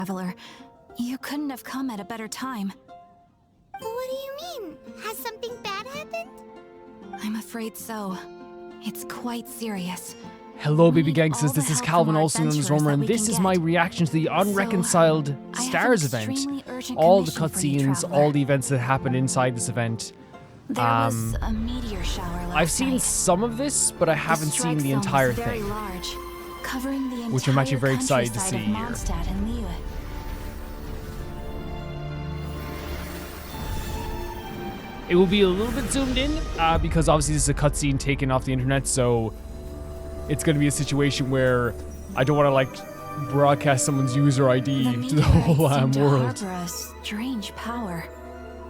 traveler. You couldn't have come at a better time. What do you mean? Has something bad happened? I'm afraid so. It's quite serious. Hello, baby We need gangsters. all This the is help Calvin, from our also known as adventurers Romer, that and we this can is my get. reaction to the UnReconciled I have Stars an event. extremely urgent All the commission for you, cutscenes, traveler. all the events that happen inside this event. There was a meteor shower last I've seen night. some of this, but I haven't The seen strike the zone was entire very thing. large, covering the Which I'm actually entire very excited to countryside see of here. Mondstadt and Leeuwen. It will be a little bit zoomed in because obviously this is a cutscene taken off the internet, so it's going to be a situation where I don't want to like broadcast someone's user ID to the whole meteorites seem to world. harbor a strange power.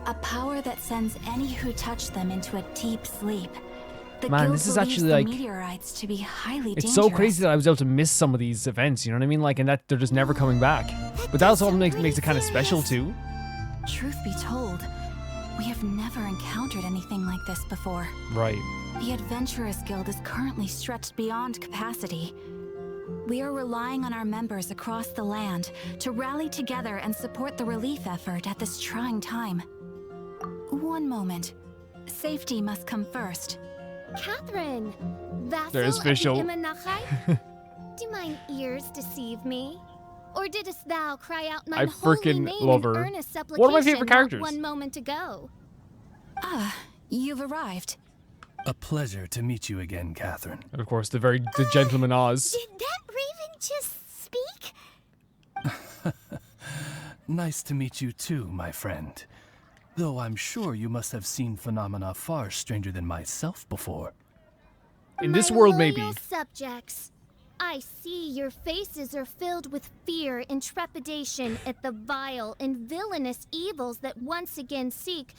A power that sends any who touch them into a deep sleep. The Man, guild this is believes actually, the like- meteorites to be highly It's dangerous. so crazy that I was able to miss some of these events, you know what I mean? Like, and that they're just never coming back. But that's what makes it kind of special too. Truth be told, we have never encountered anything like this before. Right. The Adventurers Guild is currently stretched beyond capacity. We are relying on our members across the land to rally together and support the relief effort at this trying time. One moment. Safety must come first. Catherine, vassal There's of the Fischl. Imanachai? Do mine ears deceive me? Or didst thou cry out my I holy frickin' name love in her. earnest supplication One of my favorite not characters. 1 moment ago? Ah, you've arrived. A pleasure to meet you again, Catherine. And of course, the gentleman Oz. Did that raven just speak? Nice to meet you too, my friend. Though I'm sure you must have seen phenomena far stranger than myself before. In this My world, loyal maybe. subjects, I see your faces are filled with fear and trepidation at the vile and villainous evils that once again seek,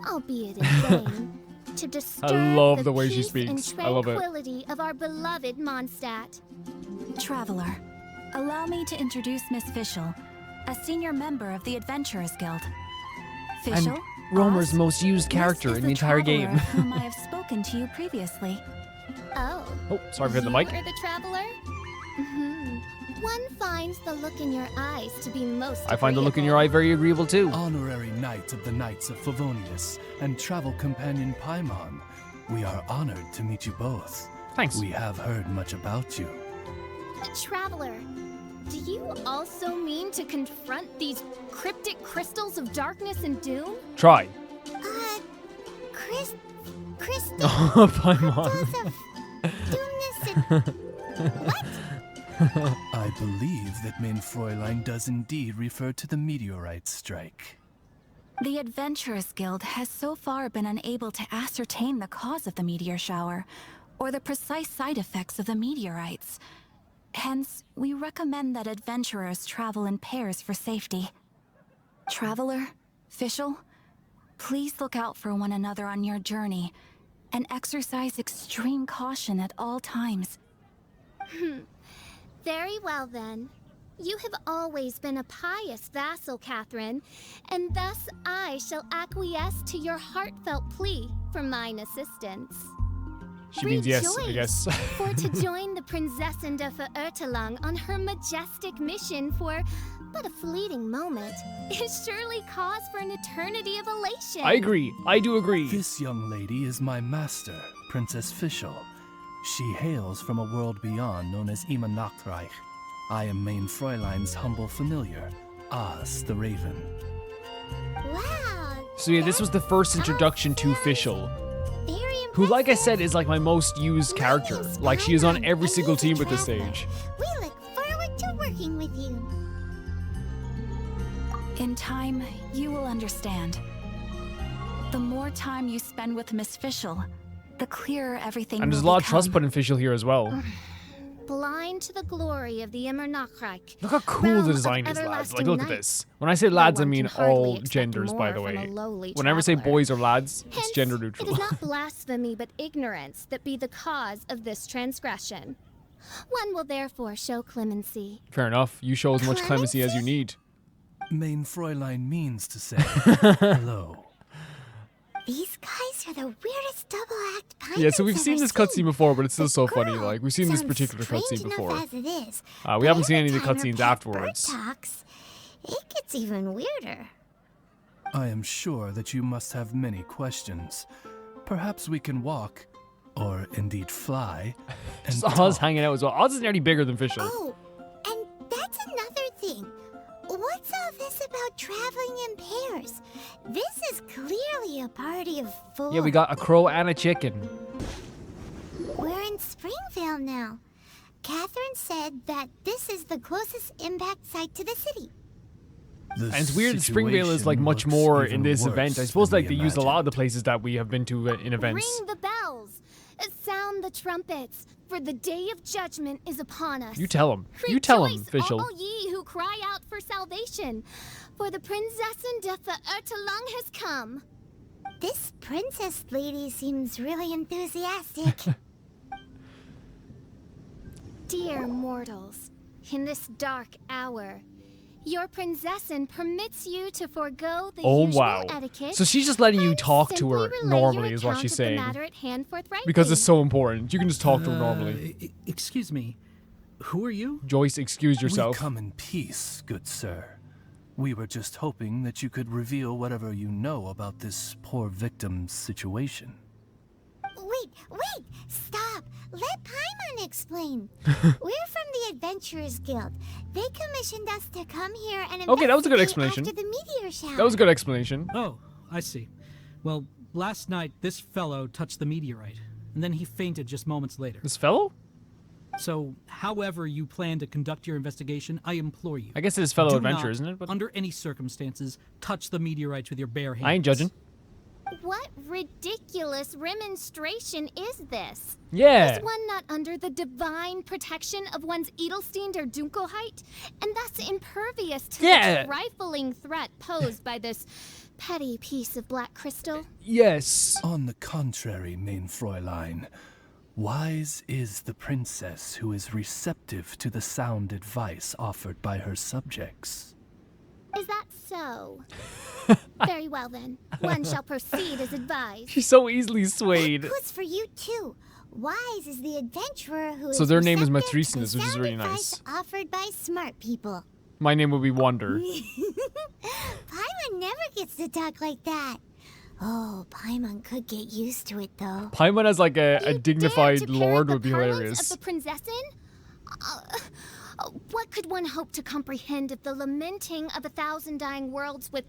albeit in vain, to disturb love the way she peace speaks. and I love it. tranquility of our beloved Mondstadt. Traveler, allow me to introduce Miss Fischl, a senior member of the Adventurers Guild. Fischl, Romer's Oz, most used this character is in the entire traveler game. of whom I have spoken to you previously. Oh, Oh, sorry for hitting the mic. You are the traveler? One finds the look in your eyes to be most I find the look in agreeable. your eye very agreeable too. Honorary Knight of the Knights of Favonius and travel companion Paimon, we are honored to meet you both. Thanks. We have heard much about you. Traveler, do you also mean to confront these cryptic crystals of darkness and doom? Try. Crystal Oh, Paimon. doomness and... What? I believe that Main Fräulein does indeed refer to the meteorite strike. The Adventurers Guild has so far been unable to ascertain the cause of the meteor shower, or the precise side effects of the meteorites. Hence, we recommend that adventurers travel in pairs for safety. Traveler, Fischl, please look out for one another on your journey, and exercise extreme caution at all times. Very well then. You have always been a pious vassal, Catherine, and thus I shall acquiesce to your heartfelt plea for mine assistance. She means yes, I guess. For to join the Prinzessin de Verurteilung on her majestic mission for but a fleeting moment is surely cause for an eternity of elation. I agree. I do agree. This young lady is my master, Princess Fischl. She hails from a world beyond known as Imanachreich. I am Main Fräulein's humble familiar, Oz the Raven. Wow. So yeah, this was the first introduction to Fischl, Very who, like I impressive. said, is like my most used character. Like, she is on every single team at this stage. We look forward to working with you. In time, you will understand. The more time you spend with Miss Fischl, the clearer everything And there's a will lot of trust become. put in Fischl here as well. Blind to the glory of the Imanachreich. Look how cool realm the of design is, lads. Like, everlasting look at night. this. When I say lads, I one mean can hardly all expect genders, by the more from way. a lowly Whenever I say traveler. boys or lads, it's Hence, gender It neutral. is not blasphemy but ignorance that be the cause of this transgression. One will therefore show clemency. Fair enough. You show as much clemency as you need. Main Fräulein means to say hello. These guys are the weirdest double-act Yeah, so we've seen this cutscene before, but it's still so funny. Like, we've seen this particular cutscene before. As it is, We haven't seen any of the cutscenes afterwards. Talks, That's even weirder. I am sure that you must have many questions. Perhaps we can walk, or indeed fly, and Just Oz talk. hanging out as well. Oz is nearly bigger than Fischl. Oh, and that's another thing. What's all this about traveling in pairs? This is clearly a party of four. Yeah, we got a crow and a chicken. We're in Springvale now. Catherine said that this is the closest impact site to the city. The And it's weird that Springvale is like situation much looks more even in this worse event. I suppose than like we they used a lot of the imagined. places that we have been to in events. Ring the bells. Sound the trumpets, for the day of judgment is upon us. You tell him. You tell him, Rejoice, Fischl. all ye who cry out for salvation, for the Prinzessin de Ertelung has come. This princess lady seems really enthusiastic. Dear mortals, in this dark hour, your Prinzessin permits you to forego the Oh usual wow. etiquette. So she's just letting you and talk to simply her relay normally your is what account she's of the saying. matter at hand forthrightly. Because it's so important. You can just talk to her normally. Excuse me. Who are you? Joyce, excuse We yourself. come in peace, good sir. We were just hoping that you could reveal whatever you know about this poor victim's situation. Wait! Stop! Let Paimon explain. We're from the Adventurers Guild. They commissioned us to come here and Okay, that was a good investigate explanation. after the meteor shower. That was a good explanation. Oh, I see. Well, last night this fellow touched the meteorite, and then he fainted just moments later. This fellow? So, however you plan to conduct your investigation, I implore you. I guess it's fellow do adventure, not, isn't it? But under any circumstances, touch the meteorites with your bare hands. I ain't judging. What ridiculous remonstration is this? Yeah. Is one not under the divine protection of one's Edelstein der Dunkelheit, and thus impervious to Yeah. the trifling threat posed by this petty piece of black crystal? Yes. On the contrary, main Fräulein, wise is the princess who is receptive to the sound advice offered by her subjects. Is that so? Very well then. One shall proceed as advised. She's so easily swayed. That goes for you too. Wise is the adventurer who So is their name is receptive to Matricenus, which is sound really advice nice. offered by smart people. My name would be Wonder. Paimon never gets to talk like that. Oh, Paimon could get used to it though. Paimon as like a You dare dignified to parrot lord the would be parlance hilarious. Of the Prinzessin? What could one hope to comprehend of the lamenting of 1,000 dying worlds with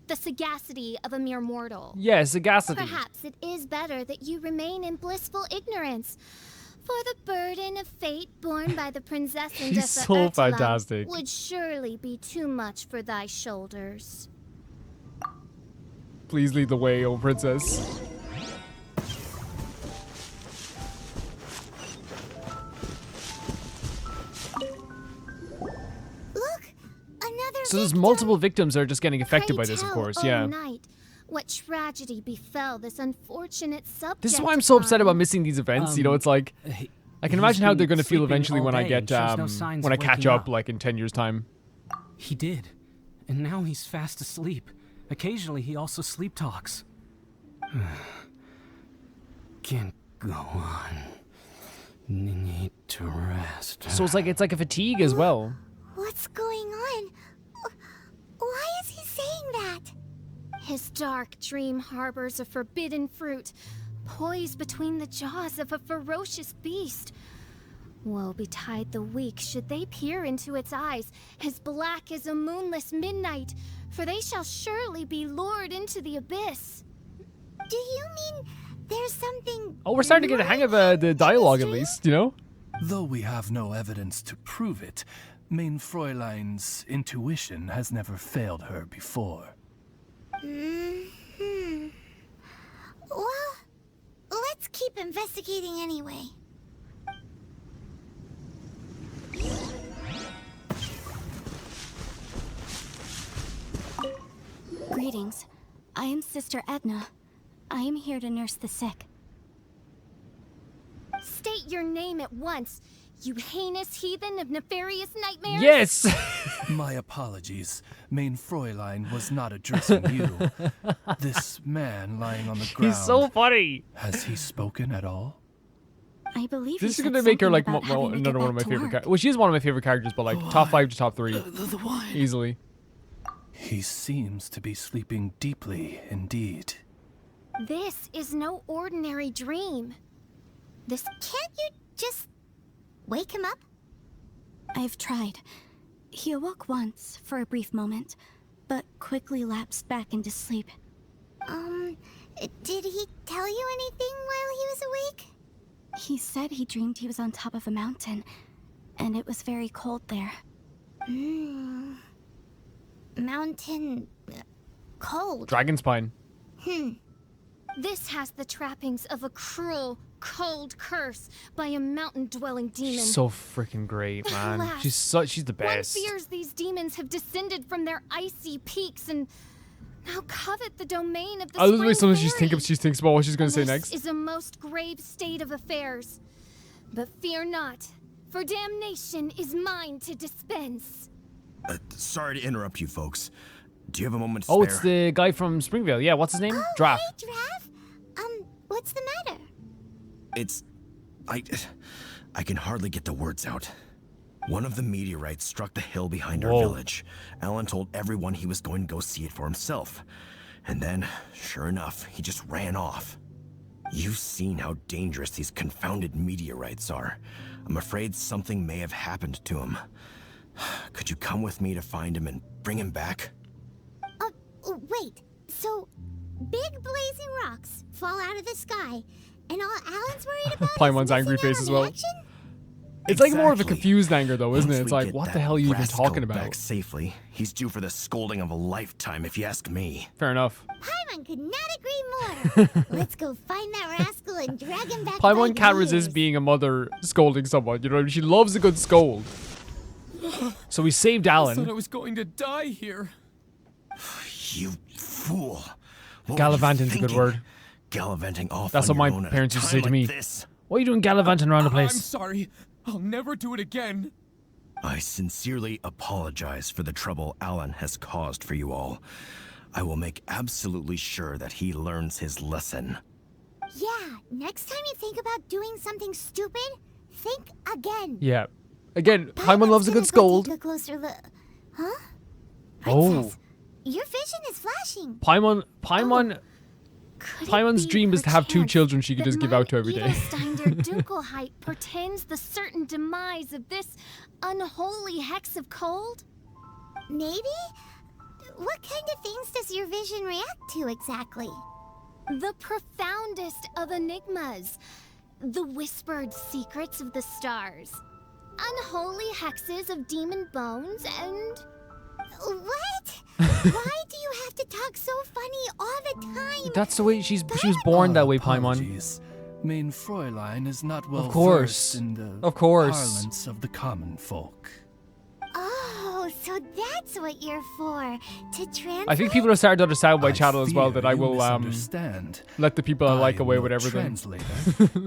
the sagacity of a mere mortal? Yeah, sagacity. Perhaps it is better that you remain in blissful ignorance. For the burden of fate borne by the Prinzessin de He's so Ertelung fantastic. would surely be too much for thy shoulders. Please lead the way, O princess. Look, another So there's victim. multiple victims that are just getting affected Pray by this, of tell, course. O Yeah. Knight, what tragedy befell this unfortunate subject? This is why I'm so upset of about mine? missing these events. You know, it's like I can He's imagine how been they're going to feel sleeping eventually all when I day get and shows no signs when I of catch waking up, up. like in 10 years' time. He did. And now he's fast asleep. Occasionally, he also sleep talks. Can't go on. Need to rest. So it's like a fatigue as well. What's going on? Why is he saying that? His dark dream harbors a forbidden fruit, poised between the jaws of a ferocious beast. Woe betide the weak should they peer into its eyes, as black as a moonless midnight, for they shall surely be lured into the abyss. Do you mean there's something... Oh, we're starting to get a hang of the dialogue at least, you know? Though we have no evidence to prove it, main Fräulein's intuition has never failed her before. Hmm. Well, let's keep investigating anyway. Greetings. I am Sister Edna. I am here to nurse the sick. State your name at once, you heinous heathen of nefarious nightmares. Yes! My apologies. Main Fräulein was not addressing you. This man lying on the ground. He's so funny. Has he spoken at all? I believe This is going to make her like another another one of my favorite characters. Well, she is one of my favorite characters, but like top 5 to top 3 The wine. easily. He seems to be sleeping deeply indeed. This is no ordinary dream. Can't you just wake him up? I've tried. He awoke once for a brief moment, but quickly lapsed back into sleep. Did he tell you anything while he was awake? He said he dreamed he was on top of a mountain, and it was very cold there. Mountain... cold. Dragon spine. This has the trappings of a cruel, cold curse by a mountain-dwelling demon. So freaking great, man. Alas, She's the One best. fears these demons have descended from their icy peaks and now covet the domain of the I love the way spring sometimes she fairy. thinks about what she's going to say This next. is a most grave state of affairs. But fear not, for damnation is mine to dispense. Sorry to interrupt you folks. Do you have a moment to Oh, spare? it's the guy from Springvale. Yeah, what's his name? Draft. Hey, Draft. What's the matter? I can hardly get the words out. One of the meteorites struck the hill behind our Whoa. village. Alan told everyone he was going to go see it for himself. And then, sure enough, he just ran off. You've seen how dangerous these confounded meteorites are. I'm afraid something may have happened to him. Could you come with me to find him and bring him back? Wait. So, big blazing rocks fall out of the sky, and all Alan's worried about Paimon's is angry missing out face on as the well. action? It's like more of a Exactly. confused anger, though, isn't it? Once It's we like, get what the that hell are you even rascal talking about? back safely, he's due for the scolding of a lifetime, if you ask me. Fair enough. Paimon could not agree more. Let's go find that rascal and drag him back. by Paimon the can't ears. resist being a mother scolding someone. You know what I mean? She loves a good scold. So we saved I thought I Alan. was going to die here. You fool. What were you Gallivanting's a good thinking? word. Gallivanting off That's on what your my own at a parents used to time say to like me. This? What are you doing gallivanting around the I'm place? sorry. I'll never do it again. I sincerely apologize for the trouble Alan has caused for you all. I will make absolutely sure that he learns his lesson. Yeah, next time you think about doing something stupid, think again. Yeah. Again, Paimon loves a good scold. Take a closer look. Huh? Oh. Princess, your vision is flashing. Paimon's Could it Paimon's be, dream is to have 2 perchance, children she could that just give out to every day. Edelstein der Dunkelheit portends the certain demise of this unholy hex of cold? Maybe? What kind of things does your vision react to exactly? The profoundest of enigmas. The whispered secrets of the stars. Unholy hexes of demon bones and... What? Why do you have to talk so funny all the time? That's the way she was born that way, Paimon. Apologies. Main Fräulein is not well course. versed in the Of course. parlance of the common folk. Oh, so that's what you're for. To translate? I think people are starting to understand my channel as well, fear that I you will misunderstand. let the people I like am away no whatever then. translator,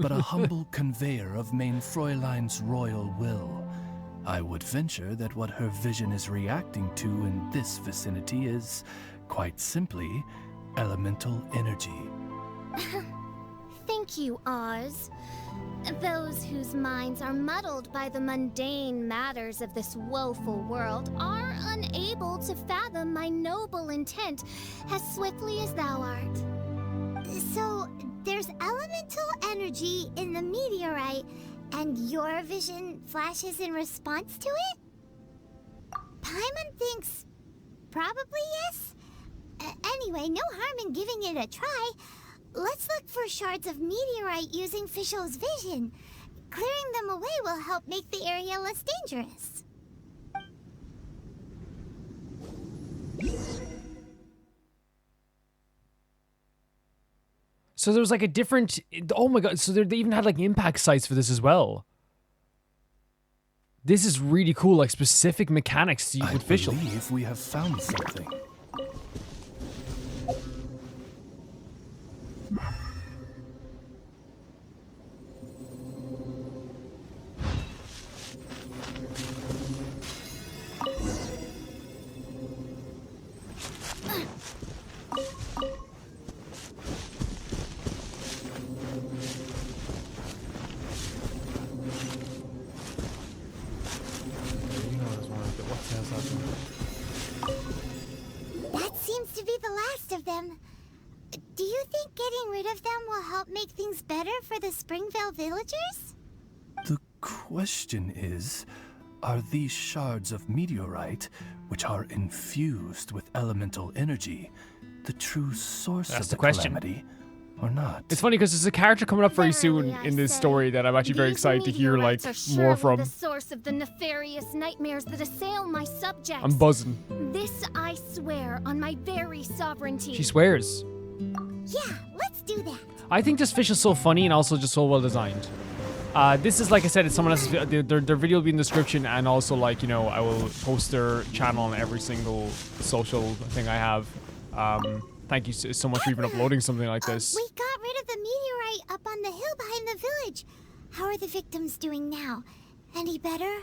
but a humble conveyor of Main Fräulein's royal will. I would venture that what her vision is reacting to in this vicinity is, quite simply, elemental energy. Thank you, Oz. Those whose minds are muddled by the mundane matters of this woeful world are unable to fathom my noble intent as swiftly as thou art. So, there's elemental energy in the meteorite, and your vision flashes in response to it? Paimon thinks probably yes. Anyway, no harm in giving it a try. Let's look for shards of meteorite using Fischl's vision. Clearing them away will help make the area less dangerous. So there was like a different... Oh my god, so they even had like impact sites for this as well. This is really cool, like specific mechanics to use I with Fischl. believe we have found something. last of them. Do you think getting rid of them will help make things better for the Springvale villagers? The question is, are these shards of meteorite, which are infused with elemental energy, the true source That's of the the question. calamity, or not? It's funny because there's a character coming up very soon in this story that I'm actually very excited to hear like Meteorites are more surely from. the source of the nefarious nightmares that assail my subjects. I'm buzzing. This I swear on my very sovereignty. She swears. Yeah, let's do that. I think this fish is so funny and also just so well designed. This is, like I said, it's someone else's. Their video will be in the description, and also, like, you know, I will post their channel on every single social thing I have. Thank you so much for even uploading something like this. We got rid of the meteorite up on the hill behind the village. How are the victims doing now? Any better?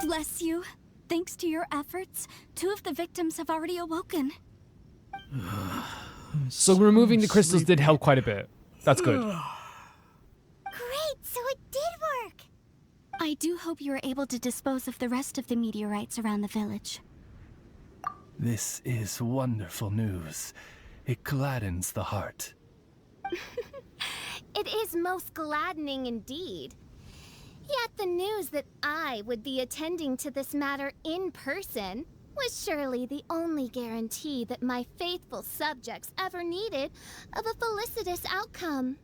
Bless you. Thanks to your efforts, 2 of the victims have already awoken. So removing the crystals did help quite a bit. That's good. Great, so it did work. I do hope you are able to dispose of the rest of the meteorites around the village. This is wonderful news. It gladdens the heart. It is most gladdening indeed. Yet the news that I would be attending to this matter in person was surely the only guarantee that my faithful subjects ever needed of a felicitous outcome.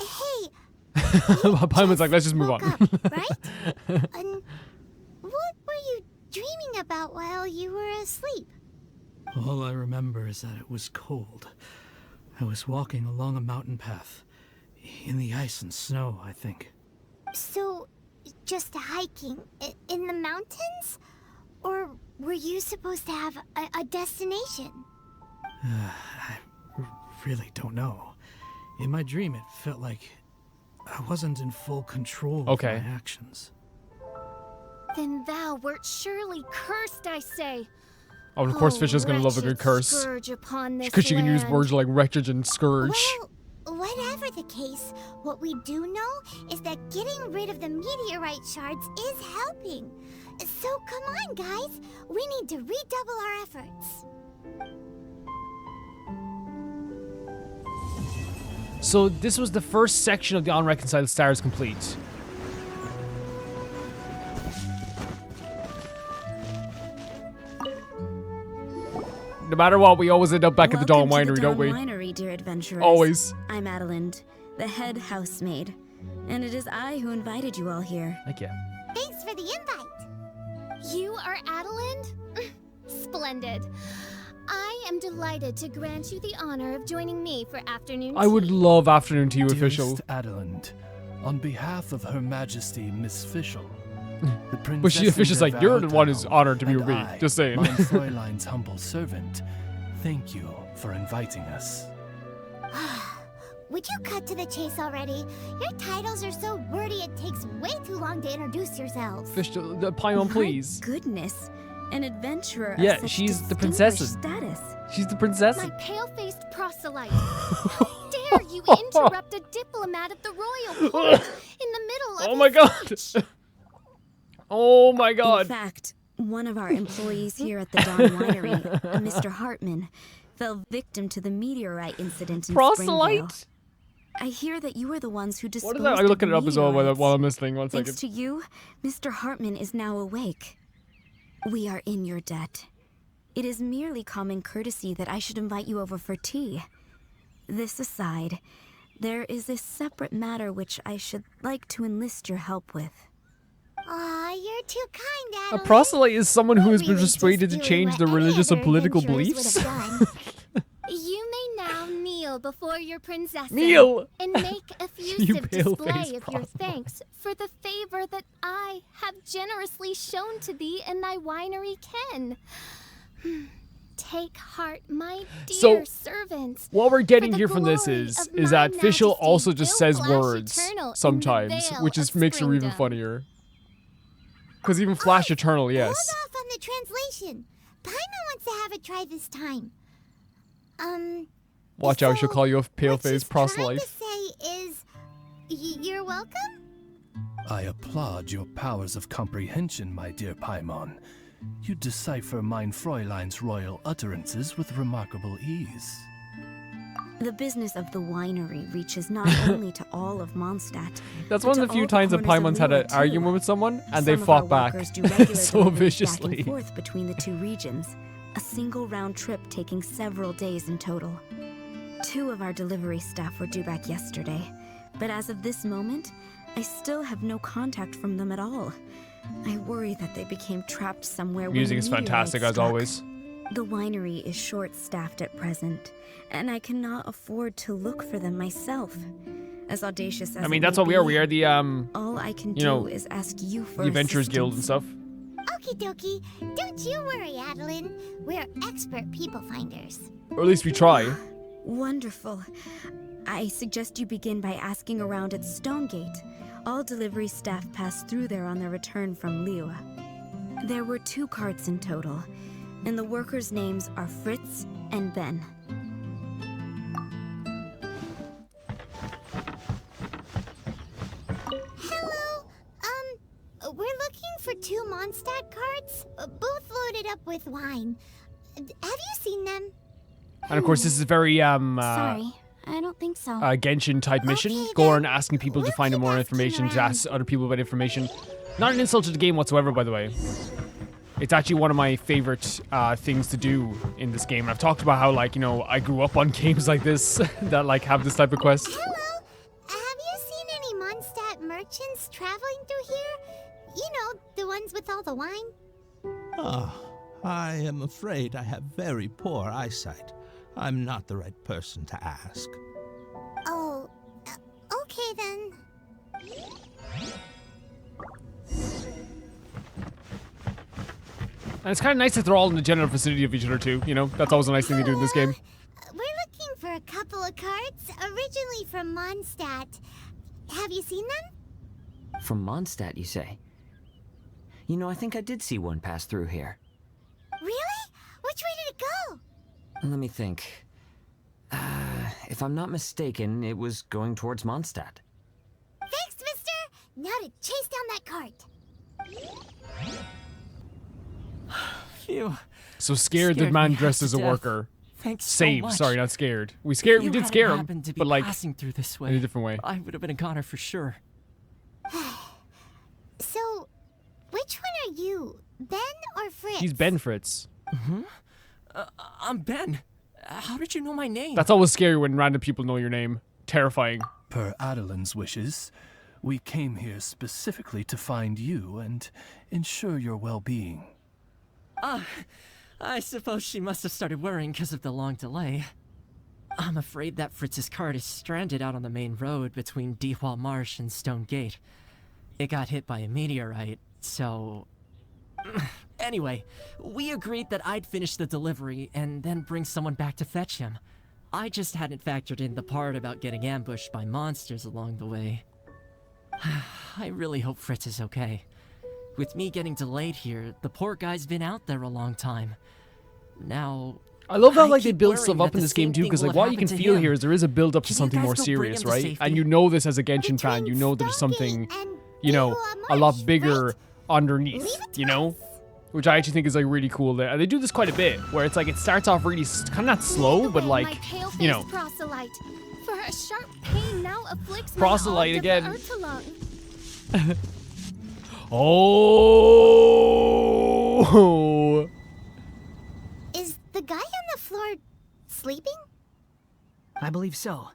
Hey, Paimon's like, let's just move on. woke up, right? What were you dreaming about while you were asleep? All I remember is that it was cold. I was walking along a mountain path. In the ice and snow, I think. So, just hiking in the mountains? Or were you supposed to have a destination? I really don't know. In my dream, it felt like I wasn't in full control of my actions. Then thou wert surely cursed, I say. Oh, of course, Fischl's gonna love a good curse. Scourge upon this Because she can use land. words like wretched and scourge. Well, whatever the case, what we do know is that getting rid of the meteorite shards is helping. So come on, guys. We need to redouble our efforts. So this was the first section of the UnReconciled Stars complete. No matter what, we always end up back at the Dawn Winery, don't we? Winery, dear adventurers. Always. I'm Adeline, the head housemaid, and it is I who invited you all here. Thank you. Thanks for the invite. You are Adeline? Splendid. I am delighted to grant you the honor of joining me for afternoon tea. I would love afternoon tea with Dearest Fischl. Adeline, on behalf of Her Majesty Miss Fischl, the But Princess Fischl's like, you're the one who's honored to be and with me. I, Just saying. mein Fräulein's humble servant, thank you for inviting us. Would you cut to the chase already? Your titles are so wordy it takes way too long to introduce yourselves. Fischl, Paimon, please. Goodness, an adventurer Yeah, of such she's the distinguished princess. status. She's the princess. My pale-faced proselyte. How dare you interrupt a diplomat at the royal court in the middle of Oh my god. Oh my In god. fact, one of our employees here at the Dawn Winery, a Mr. Hartman, fell victim to the meteorite incident in Springvale. Proselyte? I hear that you were the ones who What disposed is that? I'm of looking the it up as well meteorites. while I'm listening. One Thanks second. to you, Mr. Hartman is now awake. We are in your debt. It is merely common courtesy that I should invite you over for tea. This aside, there is a separate matter which I should like to enlist your help with. Aw, you're too kind, A Adeline. proselyte is someone who has been Really just persuaded to doing change what their any religious and other political adventurers beliefs. would have done. You may now kneel before your princess Kneel! and make You effusive display pale-faced of your proselyte. thanks for the favor that I have generously shown to thee in thy winery ken. Take heart, my dear So, servants. What we're getting for the here from this glory is of that my Fischl majesty also just will says flash words eternal in the sometimes, vale which of just makes her even springdom. funnier. Because even Flash Eternal, yes. Hold off on the translation. Paimon wants to have a try this time. Watch out, she'll so call you a what pale-faced she's trying proselyte. to say is, you're welcome? I applaud your powers of comprehension, my dear Paimon. You decipher mein Fräulein's royal utterances with remarkable ease. The business of the winery reaches not only to all of Mondstadt. That's but one to of the few all times that corners of Paimon's had Liyue, an too. argument with someone and they Some of fought our back walkers do regular so deliveries viciously. back and forth between the two regions, a single round trip taking several days in total. 2 of our delivery staff were due back yesterday, but as of this moment, I still have no contact from them at all. I worry that they became trapped somewhere when Music the is fantastic meteorite as struck. always. The winery is short-staffed at present, and I cannot afford to look for them myself. As audacious as I mean, it that's may what we are. be, We are the all I can you know, do is ask you for the Adventurers Guild and assistance. stuff. Okie dokie. Don't you worry, Adeline. We're expert people finders. Or at least we try. Wonderful. I suggest you begin by asking around at Stonegate. All delivery staff pass through there on their return from Liyue. There were 2 carts in total, and the workers' names are Fritz and Ben. Hello. We're looking for 2 Mondstadt carts, both loaded up with wine. Have you seen them? And of course, this is a very Sorry, I don't think so. Genshin type mission. Okay, Go then. around asking people to We'll find keep more asking information, to around. ask other people about information. Not an insult to the game whatsoever, by the way. It's actually one of my favorite things to do in this game. And I've talked about how, like, you know, I grew up on games like this that, like, have this type of quest. Hello. Have you seen any Mondstadt merchants traveling through here? You know, the ones with all the wine? Ah, I am afraid I have very poor eyesight. I'm not the right person to ask. Oh, okay then. And it's kind of nice that they're all in the general vicinity of each other, too. You know, that's always a nice thing to do in this game. We're looking for a couple of carts, originally from Mondstadt. Have you seen them? From Mondstadt, you say? You know, I think I did see one pass through here. Really? Which way did it go? Let me think. If I'm not mistaken, it was going towards Mondstadt. Thanks, mister! Now to chase down that cart. Phew. So scared that Scared man me dressed half as a to death. worker. Thanks Saved, so much. sorry, not scared. We If did you scare hadn't him, happened to be but like passing through this way, in a different way. I would have been a goner for sure. So, which one are you? Ben or Fritz? He's Ben Fritz. I'm Ben. How did you know my name? That's always scary when random people know your name. Terrifying. Per Adeline's wishes, we came here specifically to find you and ensure your well-being. I suppose she must have started worrying because of the long delay. I'm afraid that Fritz's cart is stranded out on the main road between Dewall Marsh and Stone Gate. It got hit by a meteorite, so... Anyway, we agreed that I'd finish the delivery and then bring someone back to fetch him. I just hadn't factored in the part about getting ambushed by monsters along the way. I really hope Fritz is okay. With me getting delayed here, the poor guy's been out there a long time. Now... I love how I like they keep build worrying stuff that up in the this game same too, thing because will like have what you can happened to feel him. here is there is a build up to Can you something guys more go bring serious, him to right? safety? And you know this as a Genshin fan, you know there's something, you know, a lot bigger underneath, you know? Which I actually think is like really cool. And they do this quite a bit, where it's like it starts off really kind of not slow, but like, you know, proselyte. For a sharp pain now afflicts Proselyte my again. Urtalung. Oh! Is the guy on the floor sleeping? I believe so.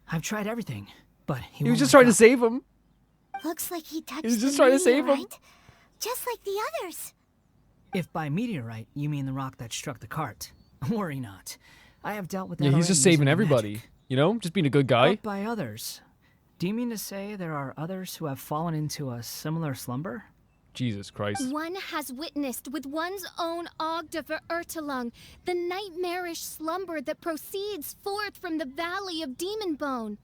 I've tried everything, but He was just trying to save him. Looks like he touched was just the trying to save him. meteorite, just like the others. If by meteorite you mean the rock that struck the cart, worry not. I have dealt with that Yeah, he's already just using saving my everybody. magic. You know, just being a good guy. But by others, do you mean to say there are others who have fallen into a similar slumber? Jesus Christ. One has witnessed with one's own Ogda for Urtalung the nightmarish slumber that proceeds forth from the Valley of Demon Bone.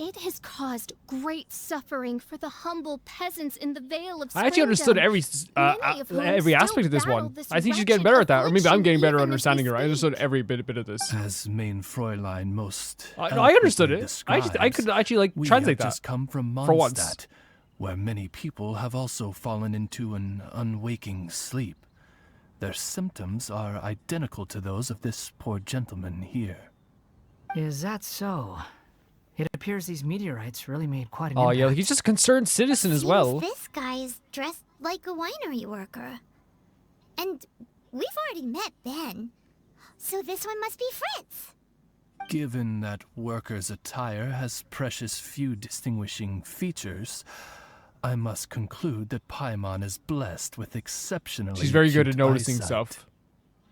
It has caused great suffering for the humble peasants in the Vale of I actually understood Springdom, every aspect of this one. I think she's getting better at that, or maybe I'm getting better at understanding her. I understood every bit of this. As main Fräulein most I understood eloquently it. I could describes, actually like we translate have that just come from for once. Mondstadt, where many people have also fallen into an unwaking sleep. Their symptoms are identical to those of this poor gentleman here. Is that so? It appears these meteorites really made quite an impact. Oh yeah, he's just a concerned citizen as well. This guy is dressed like a winery worker. And we've already met Ben. So this one must be Fritz. Given that worker's attire has precious few distinguishing features, I must conclude that Paimon is blessed with exceptionally She's very good acute at noticing eyesight. stuff.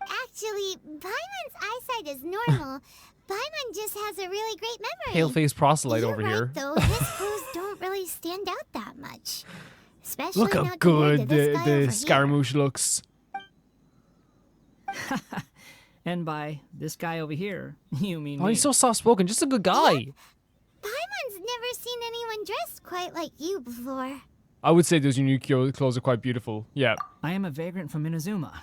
Actually, Paimon's eyesight is normal. Paimon just has a really great memory. Pale-faced proselyte You're over right, here. though, his clues don't really stand out that much. Especially Look how not compared to good this guy over the here. Scaramouche looks. And by this guy over here, you mean Oh, me. he's so soft-spoken. Just a good guy. Paimon's never seen anyone dressed quite like you before. I would say those unique clothes are quite beautiful. Yeah. I am a vagrant from Inazuma.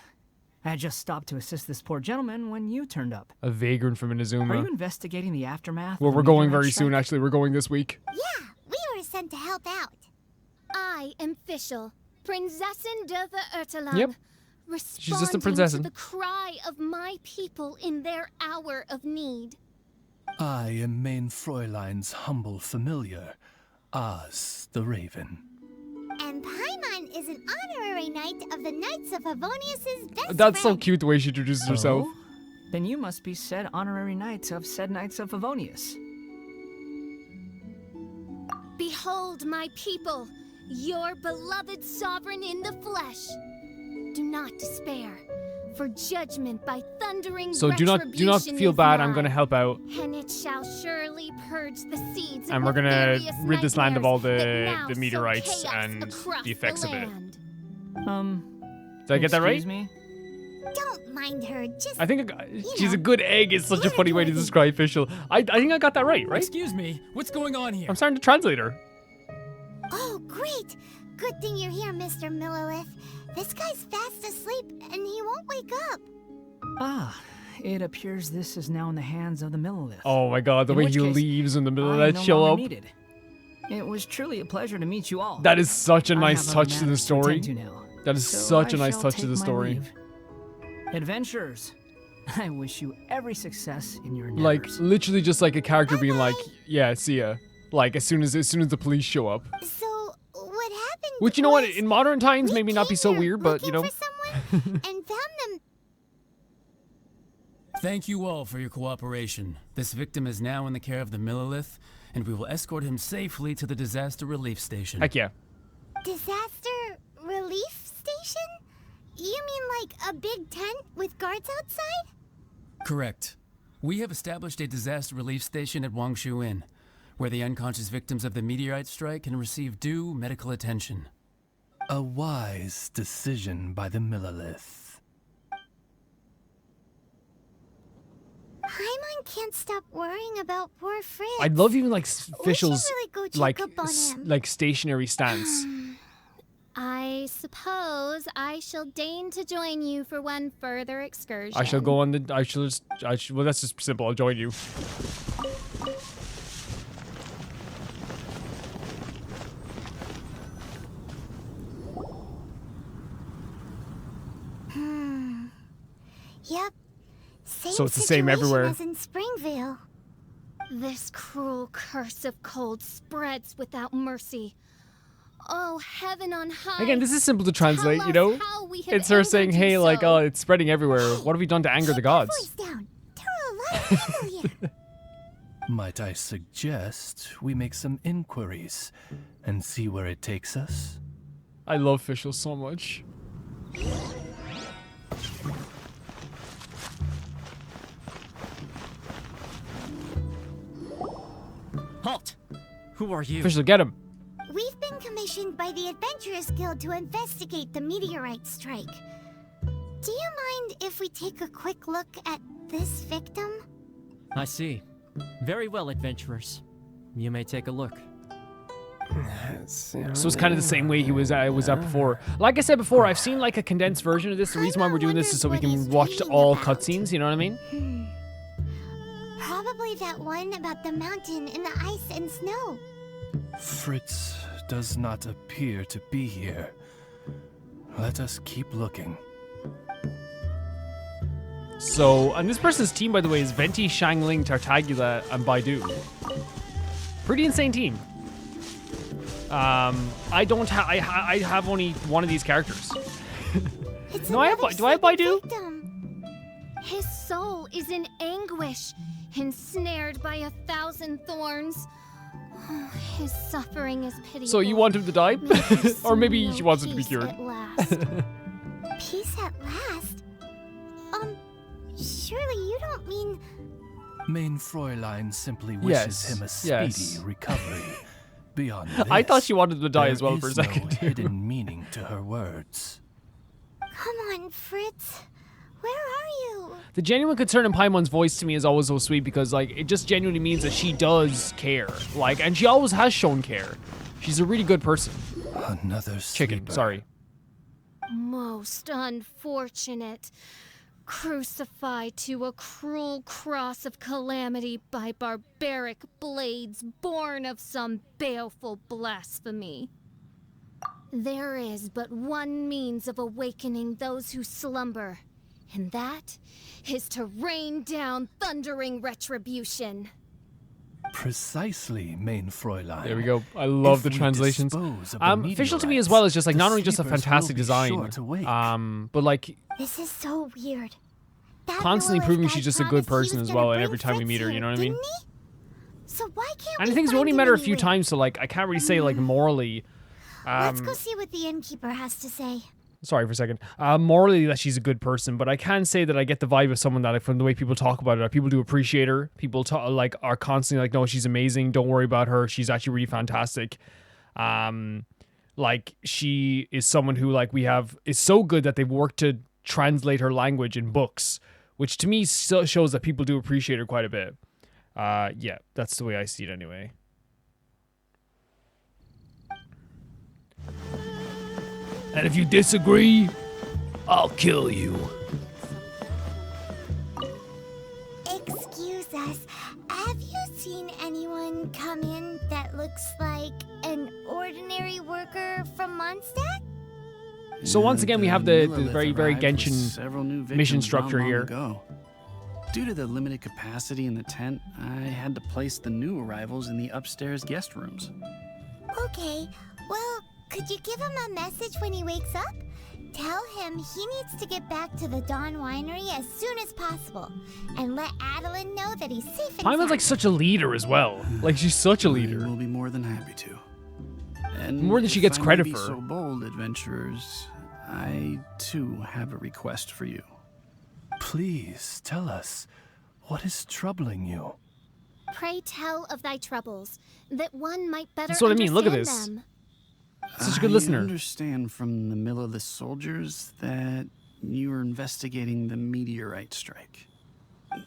I had just stopped to assist this poor gentleman when you turned up. A vagrant from Inazuma. Are you investigating the aftermath? Well, of the we're going meteorite very soon, strike? actually. We're going this week. Yeah, we were sent to help out. I am Fischl, Prinzessin de Adeline. Yep. Responding just a princessin. to the cry of my people in their hour of need. I am Main Fräulein's humble familiar, Oz the Raven. And Paimon is an honorary knight of the Knights of Favonius's best That's so friend. cute the way she introduces herself. Oh? Then you must be said honorary knight of said Knights of Favonius. Behold my people, your beloved sovereign in the flesh. Do not despair, for judgment by thundering So do not feel is bad. I'm mine, going to help out. and it shall surely purge the seeds And of we're gonna nefarious rid this land of all nightmares that now the sow meteorites chaos and across the effects of it. land. Did I get that right? Excuse me? Don't mind her, just... I think she's a good egg. It's such a funny way to describe Fischl. I think I got that right? Excuse me, what's going on here? I'm starting to translate her. Oh, great! Good thing you're here, Mr. Millelith. This guy's fast asleep, and he won't wake up. Ah, it appears this is now in the hands of the Millelith. Oh my god, the In way which he case, leaves in the middle of I that no show longer up. needed. It was truly a pleasure to meet you all. That is such a I nice have other touch to the matters story. attend to now. That is So such a I nice shall touch to take the my story. leave. Adventurers, I wish you every success in your Like endeavors. literally just like a character being like, yeah, see ya. Like as soon as the police show up. So, what happened Which, you know what, was in modern times we maybe not be came so here weird, but you know. looking for someone and found them. Thank you all for your cooperation. This victim is now in the care of the Millelith, and we will escort him safely to the disaster relief station. Heck yeah. Disaster relief station? You mean like a big tent with guards outside? Correct. We have established a disaster relief station at Wangshu Inn, where the unconscious victims of the meteorite strike can receive due medical attention. A wise decision by the Millelith. Paimon can't stop worrying about poor Fritz. I love even like We should Fischl's really go check like up on him. like stationary stance. I suppose I shall deign to join you for one further excursion. I shall go on the. Well, that's just simple. I'll join you. Yep. Same So it's the same situation everywhere. as in Springville. This cruel curse of cold spreads without mercy. Oh, heaven on high. Again, this is simple to translate. Tell You know, us how we have it's her saying, angered you "Hey, like, so." oh, it's spreading everywhere. What have we done to anger the gods?" Voice down. There are a lot of people here. Might I suggest we make some inquiries and see where it takes us? I love Fischl so much. Halt! Who are you? Fischl, get him. We've been commissioned by the Adventurers Guild to investigate the meteorite strike. Do you mind if we take a quick look at this victim? I see. Very well, adventurers. You may take a look. So it's kind of the same way he was at before. Like I said before, I've seen like a condensed version of this. The reason why we're doing this is so we can watch all cutscenes. You know what I mean? Probably that one about the mountain and the ice and snow. Fritz does not appear to be here. Let us keep looking. So, and this person's team, by the way, is Venti, Shangling, Tartagula, and Baidu. Pretty insane team. I don't have. I have only one of these characters. No, I have. Do I have Baidu? His soul is in anguish, ensnared by 1,000 thorns. His suffering is pitiable. So you want him to die? Or maybe she wants him to be cured. At last. Peace at last? Surely you don't mean... Main Fräulein simply wishes him a speedy recovery. Beyond this, I thought she wanted him to die as well for a second. No hidden meaning to her words. Come on, Fritz. Where are you? The genuine concern in Paimon's voice to me is always so sweet because, like, it just genuinely means that she does care. Like, and she always has shown care. She's a really good person. Another chicken, sleeper. sorry. Most unfortunate. Crucified to a cruel cross of calamity by barbaric blades born of some baleful blasphemy. There is but one means of awakening those who slumber, and that is to rain down thundering retribution. Precisely, Main Fräulein. There we go. I love the translations. Fischl to me as well is just like not only just a fantastic design, but like this is so weird. Constantly proving she's just a good person as well, and every time we meet her, you know what I mean? So why can't and I think we only met her a few times, so like I can't really say like morally. Let's go see what the innkeeper has to say. Sorry for a second. Morally that she's a good person, but I can say that I get the vibe of someone that, like, from the way people talk about her, people do appreciate her. People like are constantly like, no, she's amazing. Don't worry about her. She's actually really fantastic. Like she is someone who like is so good that they've worked to translate her language in books, which to me shows that people do appreciate her quite a bit. Yeah, that's the way I see it anyway. And if you disagree, I'll kill you. Excuse us, have you seen anyone come in that looks like an ordinary worker from Mondstadt? So once again, we have the very, very Genshin mission structure here. Due to the limited capacity in the tent, I had to place the new arrivals in the upstairs guest rooms. Okay, well, could you give him a message when he wakes up? Tell him he needs to get back to the Dawn Winery as soon as possible, and let Adeline know that he's safe and Paimon's like such a leader as well. Like she's such a leader. I will be more than happy to. And more than she gets credit for. So bold, adventurers, I too have a request for you. Please tell us, what is troubling you? Pray tell of thy troubles, that one might better That's what I mean. Look at this. Them. Such a good listener. I understand from the Millelith soldiers that you were investigating the meteorite strike.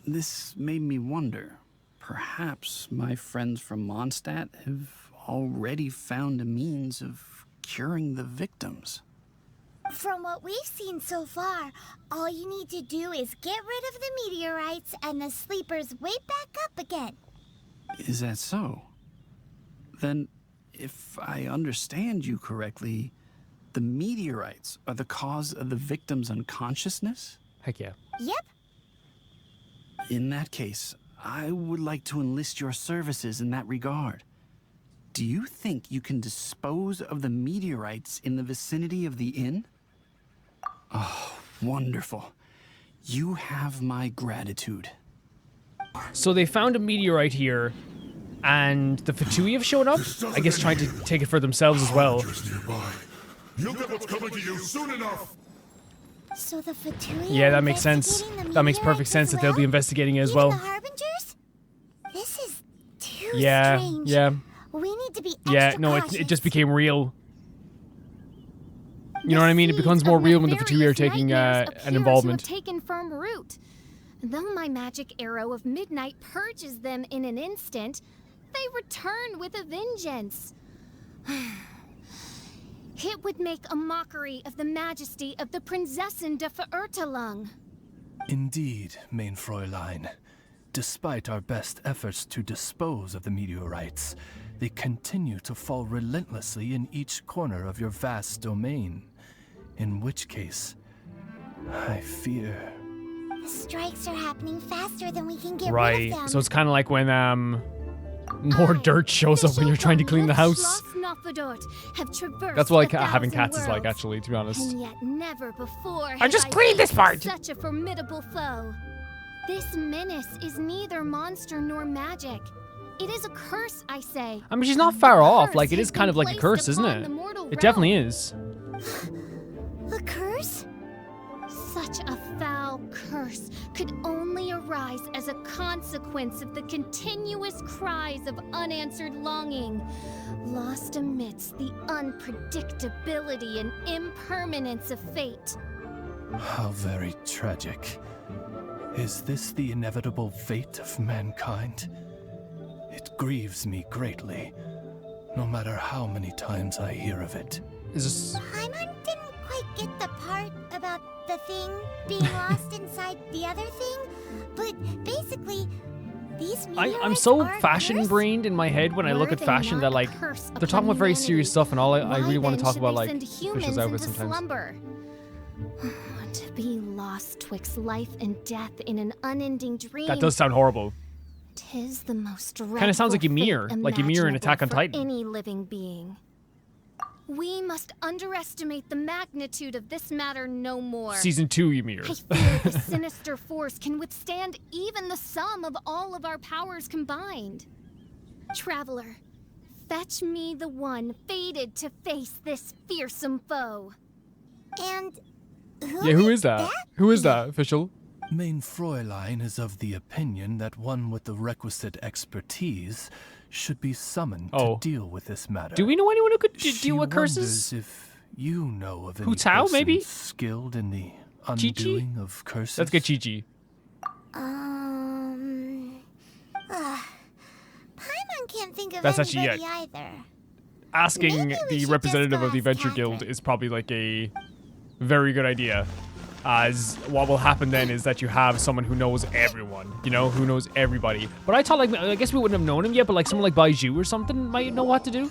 This made me wonder. Perhaps my friends from Mondstadt have already found a means of curing the victims. From what we've seen so far, all you need to do is get rid of the meteorites and the sleepers wake back up again. Is that so? Then, if I understand you correctly, the meteorites are the cause of the victim's unconsciousness? Heck yeah. Yep. In that case, I would like to enlist your services in that regard. Do you think you can dispose of the meteorites in the vicinity of the inn? Oh, wonderful. You have my gratitude. So they found a meteorite here, and the Fatui have shown up? I guess trying to take it for themselves as well. You'll get what's coming to you soon enough. So the Fatui Yeah, that makes sense. That makes perfect sense that they'll be investigating it as well. The Harbingers? This is too strange. Yeah. We need to be it just became real. You know what I mean? It becomes more real when the Fatui are taking an involvement. To have taken firm root. Though my magic arrow of midnight purges them in an instant, they return with a vengeance. It would make a mockery of the majesty of the Prinzessin de Verurtelung. Indeed, Main Fräulein. Despite our best efforts to dispose of the meteorites, they continue to fall relentlessly in each corner of your vast domain. In which case, I fear... The strikes are happening faster than we can get rid Right. of them. So it's kind of like when more dirt shows up when you're trying to clean the house. That's what having cats is like, actually, to be honest. And yet never before I just cleaned this part. Such a formidable foe. This menace is neither monster nor magic. It is a curse, I say. I mean, she's not far off. Like, it is kind of like a curse, isn't it? It definitely is. A curse? Such a foul curse could only arise as a consequence of the continuous cries of unanswered longing, lost amidst the unpredictability and impermanence of fate. How very tragic. Is this the inevitable fate of mankind? It grieves me greatly, no matter how many times I hear of it. Is this... Paimon didn't quite get the part about the thing being lost inside the other thing, but basically, these meteorites I'm so are fashion-brained in my head when I look at fashion that, like, they're talking about very serious stuff, and all I really want to talk about, like, Fischl's outfit sometimes. Slumber? To be lost twixt life and death in an unending dream. That does sound horrible. 'Tis the most kind of sounds like Ymir in Attack on Titan. For any living being. We must underestimate the magnitude of this matter no more. Season 2 Ymir. I fear the sinister force can withstand even the sum of all of our powers combined. Traveler, fetch me the one fated to face this fearsome foe. And who is that? Who is that, Fischl? Main Fräulein is of the opinion that one with the requisite expertise should be summoned to deal with this matter. Do we know anyone who could deal with curses? If you know of any Hu Tao, maybe? skilled in the undoing of curses. Let's get Qingce. Paimon can't think of That's actually anybody either. Asking the representative of the Adventure Guild is probably like a very good idea. As what will happen then is that you have someone who knows everyone, you know, who knows everybody. But I thought, like, I guess we wouldn't have known him yet, but like someone like Baiju or something might know what to do.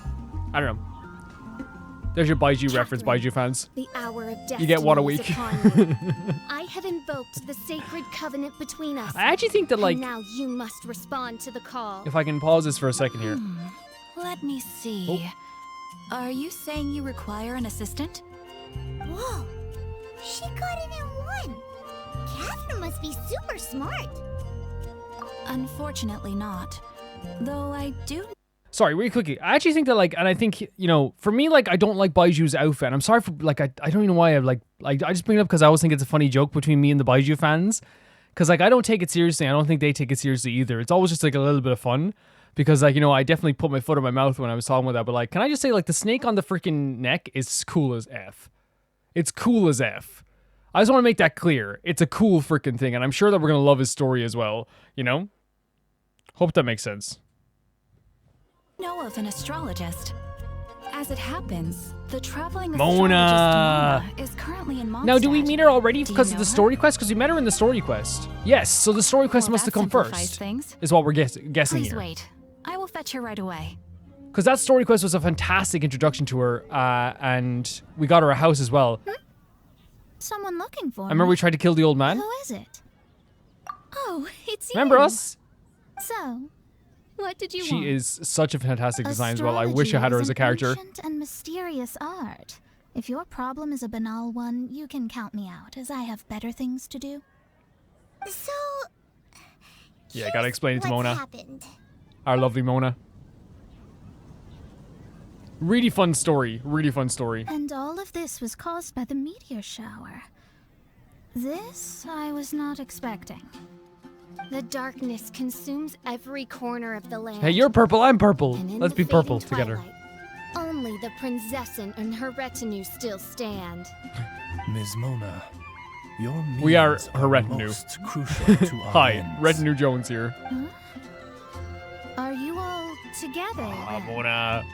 I don't know. There's your Baiju reference, Baiju fans. The hour of destiny you get one a week. I have invoked the sacred covenant between us. I actually think that, like, and now you must respond to the call. If I can pause this for a second here. Let me see. Are you saying you require an assistant? Whoa. She got it in one. Catherine must be super smart. Unfortunately not. Though I do... Sorry, really quickly. I actually think that, like, and I think, you know, for me, like, I don't like Baiju's outfit. And I'm sorry for, like, I don't even know why I just bring it up because I always think it's a funny joke between me and the Baiju fans. Because, like, I don't take it seriously. I don't think they take it seriously either. It's always just, like, a little bit of fun. Because, like, you know, I definitely put my foot in my mouth when I was talking about that. But, like, can I just say, like, the snake on the freaking neck is cool as F. It's cool as F. I just want to make that clear. It's a cool freaking thing, and I'm sure that we're going to love his story as well, you know? Hope that makes sense. Know of an astrologist. As it happens, the traveling Mona astrologist Mona is currently in Mondstadt. Now, do we meet her already because of the story quest? Because we met her in the story quest. Yes, so the story quest must have come first. Things. Is what we're guessing Please here. wait. I will fetch her right away. Because that story quest was a fantastic introduction to her, and we got her a house as well. Someone looking for me. I remember we tried to kill the old man. Who is it? Oh, it's you. Remember us? So, what did you want? She is such a fantastic design as well. I wish I had her as a character. Ancient and mysterious art. If your problem is a banal one, you can count me out, as I have better things to do. So, yeah, I gotta explain it to Mona. Happened. Our lovely Mona. Really fun story. Really fun story. And all of this was caused by the meteor shower. This I was not expecting. The darkness consumes every corner of the land. Hey, you're purple, I'm purple. And Let's be purple together. Only the princessin and her retinue still stand. Ms. Mona, your we are means her retinue. Most crucial to our Hi, ends. Retinue Jones here. Huh? Are you all together? Mona.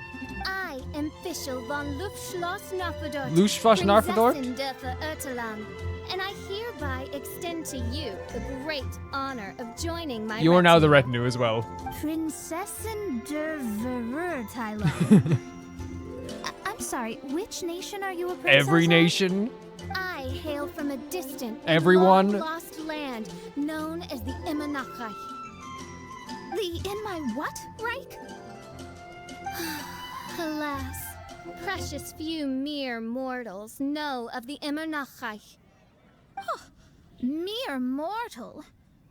I am Fischl von Luftschloss-Nafadort, Luftschloss-Nafadort? Prinzessin der Verirrtelang, and I hereby extend to you the great honor of joining my You are now the retinue as well. Prinzessin der Verirtelang. I'm Sorry, which nation are you a princess Every of? nation. I hail from a distant, Everyone. lost land known as the Imanakrai. The in my what, Reich? Alas, precious few mere mortals know of the Imanakrai. Oh, mere mortal?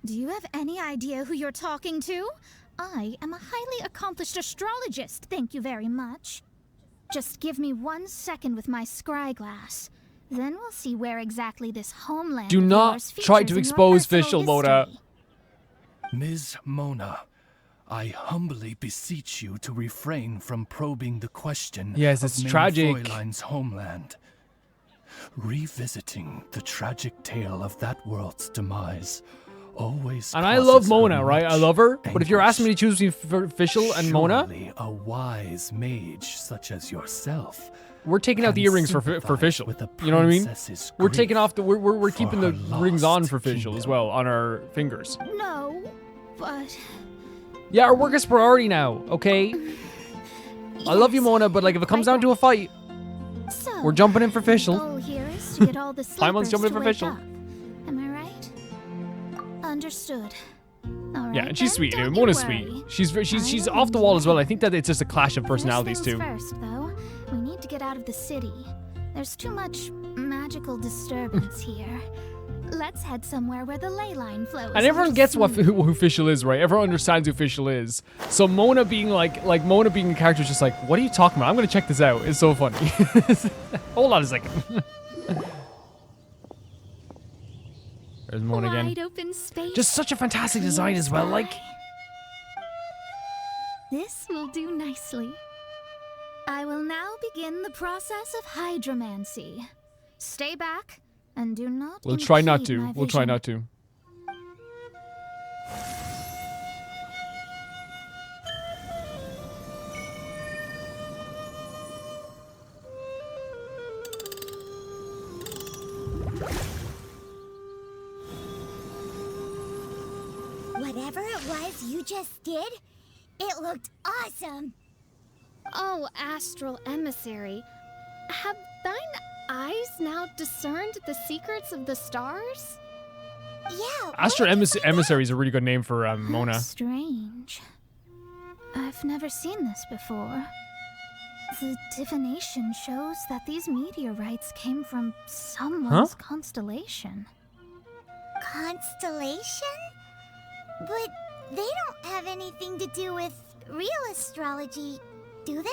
Do you have any idea who you're talking to? I am a highly accomplished astrologist, thank you very much. Just give me 1 second with my scry glass. Then we'll see where exactly this homeland Do of not yours try features to in your expose personal Fischl, Mona. history. Ms. Mona, I humbly beseech you to refrain from probing the question Yes, it's of tragic. Fräulein's homeland. Revisiting the tragic tale of that world's demise always And I causes love her Mona, right? I love her. But if you're anguish. asking me to choose between Fischl and Mona, Surely a wise mage such as yourself we're taking out the earrings for Fischl. You know what I mean? We're taking off the we're keeping the rings on for Fischl as well on our fingers. No, but Yeah, our work is priority now, okay? I love you, Mona, but like if it comes down to a fight, so we're jumping in for the Fischl. goal here is to get all the Paimon's sleepers jumping to for wake Fischl. up. Am I right? Understood. All right, Yeah, and she's then, sweet. don't you Mona's worry. sweet. She's I off the will wall as well. do I think that it's just a clash of personalities First too. things first, though, we need to get out of the city. There's too much magical disturbance here. Let's head somewhere where the ley line flows. And everyone more gets who smoothly. Fischl is, right? Everyone understands who Fischl is. So Mona being like Mona being a character is just like, what are you talking about? I'm gonna check this out. It's so funny. Hold on a second. There's Mona again. Wide open space. Just such a fantastic design as well. Like, This will do nicely. I will now begin the process of hydromancy. Stay back and do not we'll try not impede to. my We'll try vision. not to. Whatever it was you just did, it looked awesome. Oh, astral emissary, have thine eyes now discerned the secrets of the stars? Yeah. Astral Emissary is a really good name for Mona. Strange. I've never seen this before. The divination shows that these meteorites came from someone's constellation. Constellation? But they don't have anything to do with real astrology, do they?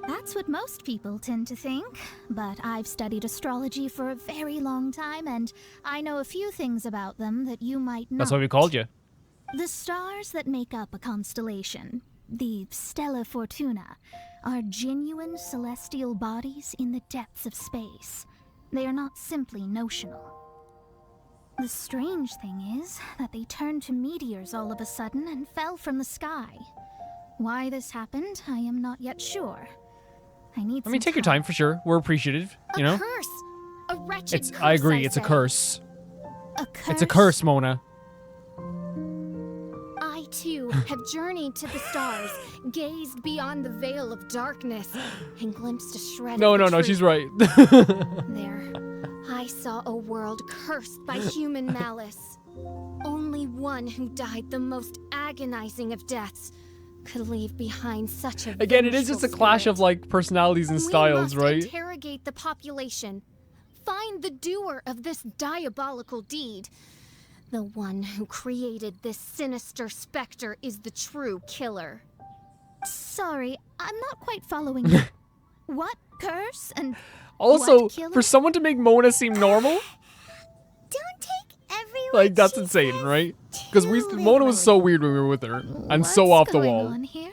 That's what most people tend to think, but I've studied astrology for a very long time, and I know a few things about them that you might not. That's why we called you. The stars that make up a constellation, the Stella Fortuna, are genuine celestial bodies in the depths of space. They are not simply notional. The strange thing is that they turned to meteors all of a sudden and fell from the sky. Why this happened, I am not yet sure. I mean, Take your time for sure. We're appreciative, you know? Curse! A wretched curse, I agree, it's a say. curse. A curse? It's a curse, Mona. I too have journeyed to the stars, gazed beyond the veil of darkness, and glimpsed a shred No, of the no, no, truth. she's right. There, I saw a world cursed by human malice. Only one who died the most agonizing of deaths could leave behind such a Again, it is just a clash of like personalities and styles, we must right? interrogate the population. Find the doer of this diabolical deed. The one who created this sinister specter is the true killer. Sorry, I'm not quite following you. What curse and Also, what killer? for someone to make Mona seem normal, Don't take everyone. like that's insane, right? Because Mona was so weird when we were with her, and so off the What's wall. going on here?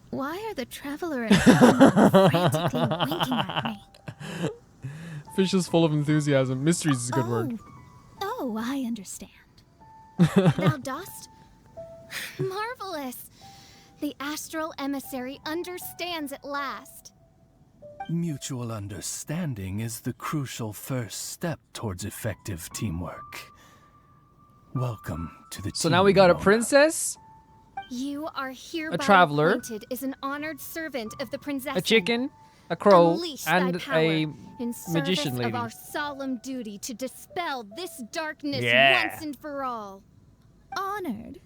Why are the traveler and Harbinger frantically winking at me? Fish is full of enthusiasm. Mysteries is a good word. Oh, I understand. Thou dost? Marvelous! The astral emissary understands at last. Mutual understanding is the crucial first step towards effective teamwork. Welcome to the So now we got a princess, You are hereby traveler, appointed as an honored servant of the princess. a chicken, a crow, Unleash and thy power a in service magician lady. of our solemn duty to dispel this darkness Yeah. once and for all. Honored.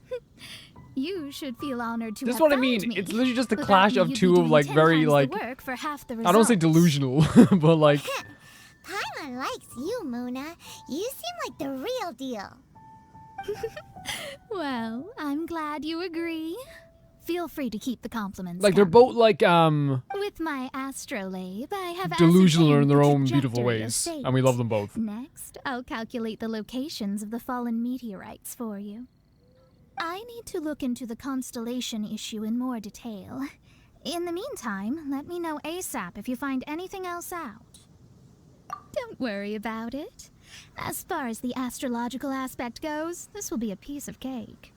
You should feel honored to This is have what I found mean. me. It's literally just a Without clash me, of you'd be two of doing like 10 very times the like work for half the I don't say results. delusional, but like Paimon likes you, Muna. You seem like the real deal. Well, I'm glad you agree. Feel free to keep the compliments. they're both like With my astrolabe, I have delusional ascertained in their the own beautiful trajectory of ways, fate. and we love them both. Next, I'll calculate the locations of the fallen meteorites for you. I need to look into the constellation issue in more detail. In the meantime, let me know ASAP if you find anything else out. Don't worry about it. As far as the astrological aspect goes, this will be a piece of cake.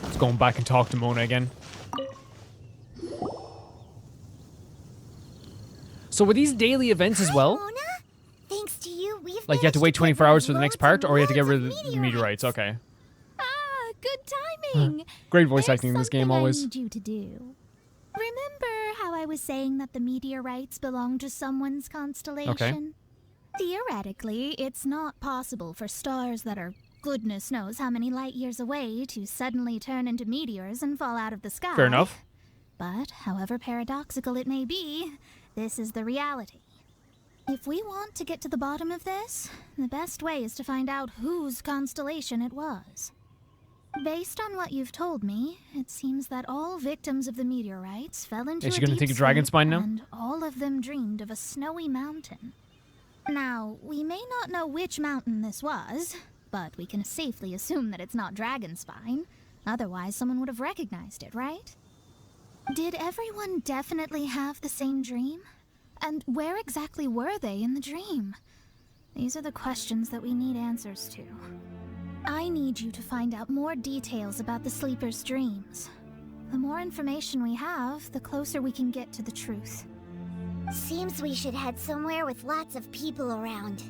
Let's go back and talk to Mona again. So were these daily events as well? Thanks to you, we've Like you have to wait 24 hours for the next part, or you have to get rid of the meteorites? Okay. Ah, good timing. Great voice acting in this game I always. need you to do. Remember how I was saying that the meteorites belong to someone's constellation? Theoretically, it's not possible for stars that are goodness knows how many light years away to suddenly turn into meteors and fall out of the sky. Fair enough. But, however paradoxical it may be, this is the reality. If we want to get to the bottom of this, the best way is to find out whose constellation it was. Based on what you've told me, it seems that all victims of the meteorites fell into Is she a gonna deep take a dragon sleep, spine now? and all of them dreamed of a snowy mountain. Now, we may not know which mountain this was, but we can safely assume that it's not Dragonspine. Otherwise, someone would have recognized it, right? Did everyone definitely have the same dream? And where exactly were they in the dream? These are the questions that we need answers to. I need you to find out more details about the sleeper's dreams. The more information we have, the closer we can get to the truth. Seems we should head somewhere with lots of people around.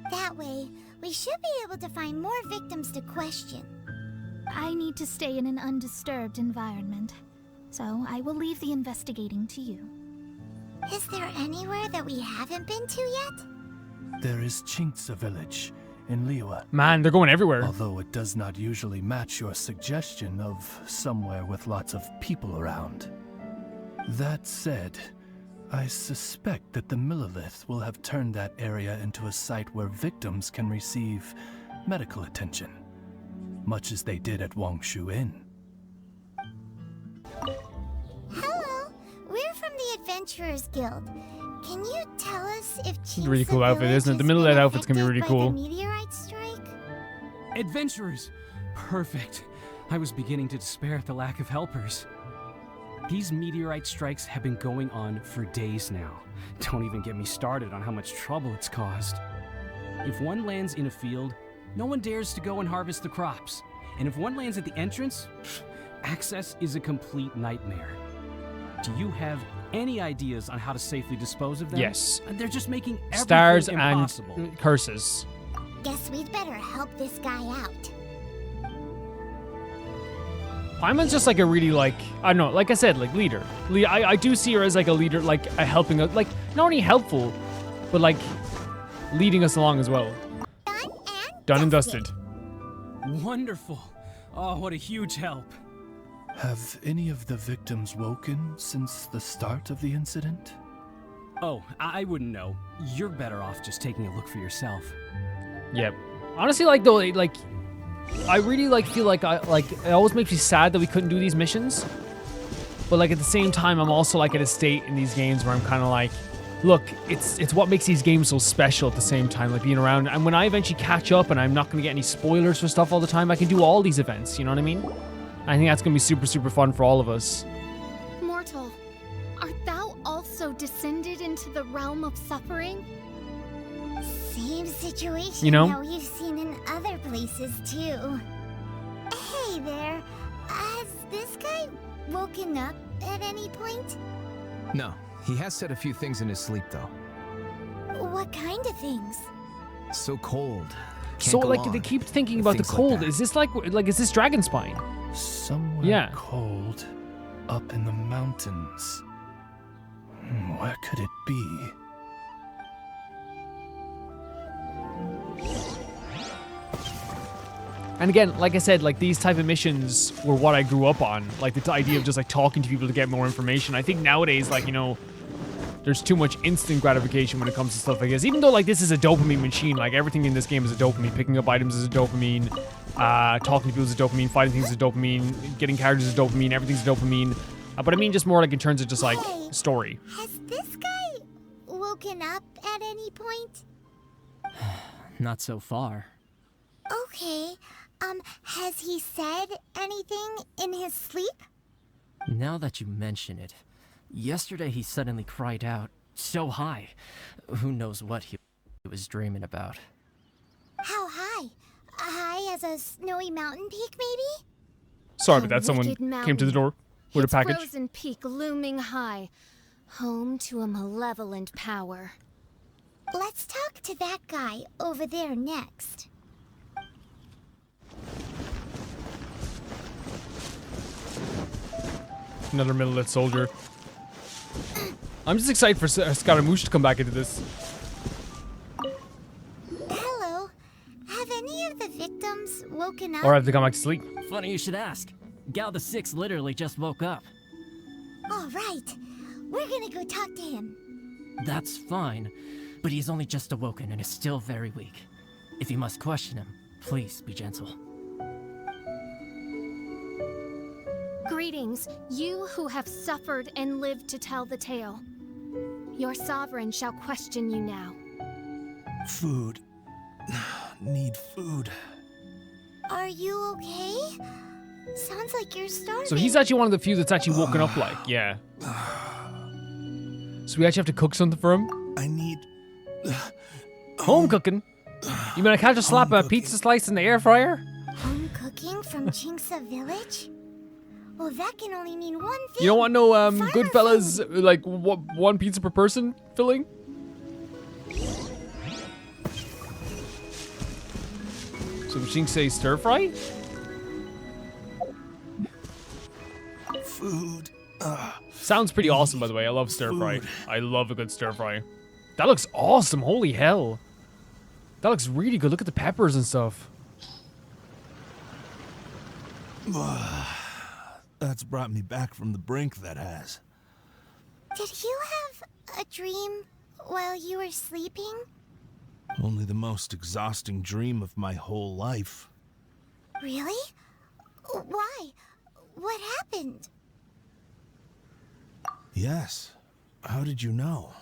That way, we should be able to find more victims to question. I need to stay in an undisturbed environment, so I will leave the investigating to you. Is there anywhere that we haven't been to yet? There is Qingce village in Liyue. Man, they're going everywhere. Although it does not usually match your suggestion of somewhere with lots of people around. That said, I suspect that the Millelith will have turned that area into a site where victims can receive medical attention, much as they did at Wangshu Inn. Hello, we're from the Adventurers Guild. Can you tell us if It's a really Qingce cool outfit, village isn't it? The has middle of been that outfit's gonna be really affected by cool. the meteorite strike? Adventurers! Perfect. I was beginning to despair at the lack of helpers. These meteorite strikes have been going on for days now. Don't even get me started on how much trouble it's caused. If one lands in a field, no one dares to go and harvest the crops. And if one lands at the entrance, access is a complete nightmare. Do you have any ideas on how to safely dispose of them? Yes. They're just making everything Stars impossible. and curses. Guess we'd better help this guy out. Paimon's just like a really like, I don't know, like I said, like leader. I do see her as like a leader, like a helping us, like not only helpful, but like leading us along as well. Done and dusted. Wonderful. Oh, what a huge help. Have any of the victims woken since the start of the incident? Oh, I wouldn't know. You're better off just taking a look for yourself. Yep. Honestly, like though, like I really like feel like it always makes me sad that we couldn't do these missions. But like at the same time, I'm also like at a state in these games where I'm kind of like, look, it's what makes these games so special at the same time, like being around. And when I eventually catch up and I'm not going to get any spoilers for stuff all the time, I can do all these events, you know what I mean? I think that's going to be super, super fun for all of us. Mortal, art thou also descended into the realm of suffering? Same situation You know? that we've seen in other places too. Hey there, has this guy woken up at any point? No, he has said a few things in his sleep though. What kind of things? So cold. So go like on they keep thinking with about the things like cold. that. Is this like is this dragon spine? Somewhere Yeah. cold, up in the mountains. Where could it be? And again, like I said, like these type of missions were what I grew up on. Like the idea of just like talking to people to get more information. I think nowadays, like, you know, there's too much instant gratification when it comes to stuff like this. Even though like this is a dopamine machine, like everything in this game is a dopamine. Picking up items is a dopamine. Talking to people is a dopamine. Fighting things is a dopamine. Getting characters is a dopamine. Everything's a dopamine. But I mean just more like in terms of just like story. Has this guy woken up at any point? Not so far. Okay. Has he said anything in his sleep? Now that you mention it, yesterday he suddenly cried out, so high. Who knows what he was dreaming about. How high? High as a snowy mountain peak, maybe? Sorry, but that someone wicked came to the door with Its a package. frozen peak looming high, home to a malevolent power. Let's talk to that guy over there next. Another Millelith soldier. I'm just excited for Scaramouche to come back into this. Hello. Have any of the victims woken up? Or have they gone back to sleep? Funny you should ask. Gal the Six literally just woke up. All right. We're gonna go talk to him. That's fine, but he's only just awoken and is still very weak. If you must question him, please be gentle. Greetings, you who have suffered and lived to tell the tale. Your sovereign shall question you now. Food. Need food. Are you okay? Sounds like you're starving. So he's actually one of the few that's actually woken up like, yeah. So we actually have to cook something for him? I need... Home cooking? You mean I can't just slap a pizza slice in the air fryer? Home cooking from Qingce village? Well, that can only mean one thing. You don't want no Goodfellas, like one pizza per person filling? So Qingce stir fry? Food. Sounds pretty awesome, by the way. I love stir fry. I love a good stir fry. That looks awesome. Holy hell. That looks really good. Look at the peppers and stuff. That's brought me back from the brink, that has. Did you have a dream while you were sleeping? Only the most exhausting dream of my whole life. Really? Why? What happened? Yes. How did you know?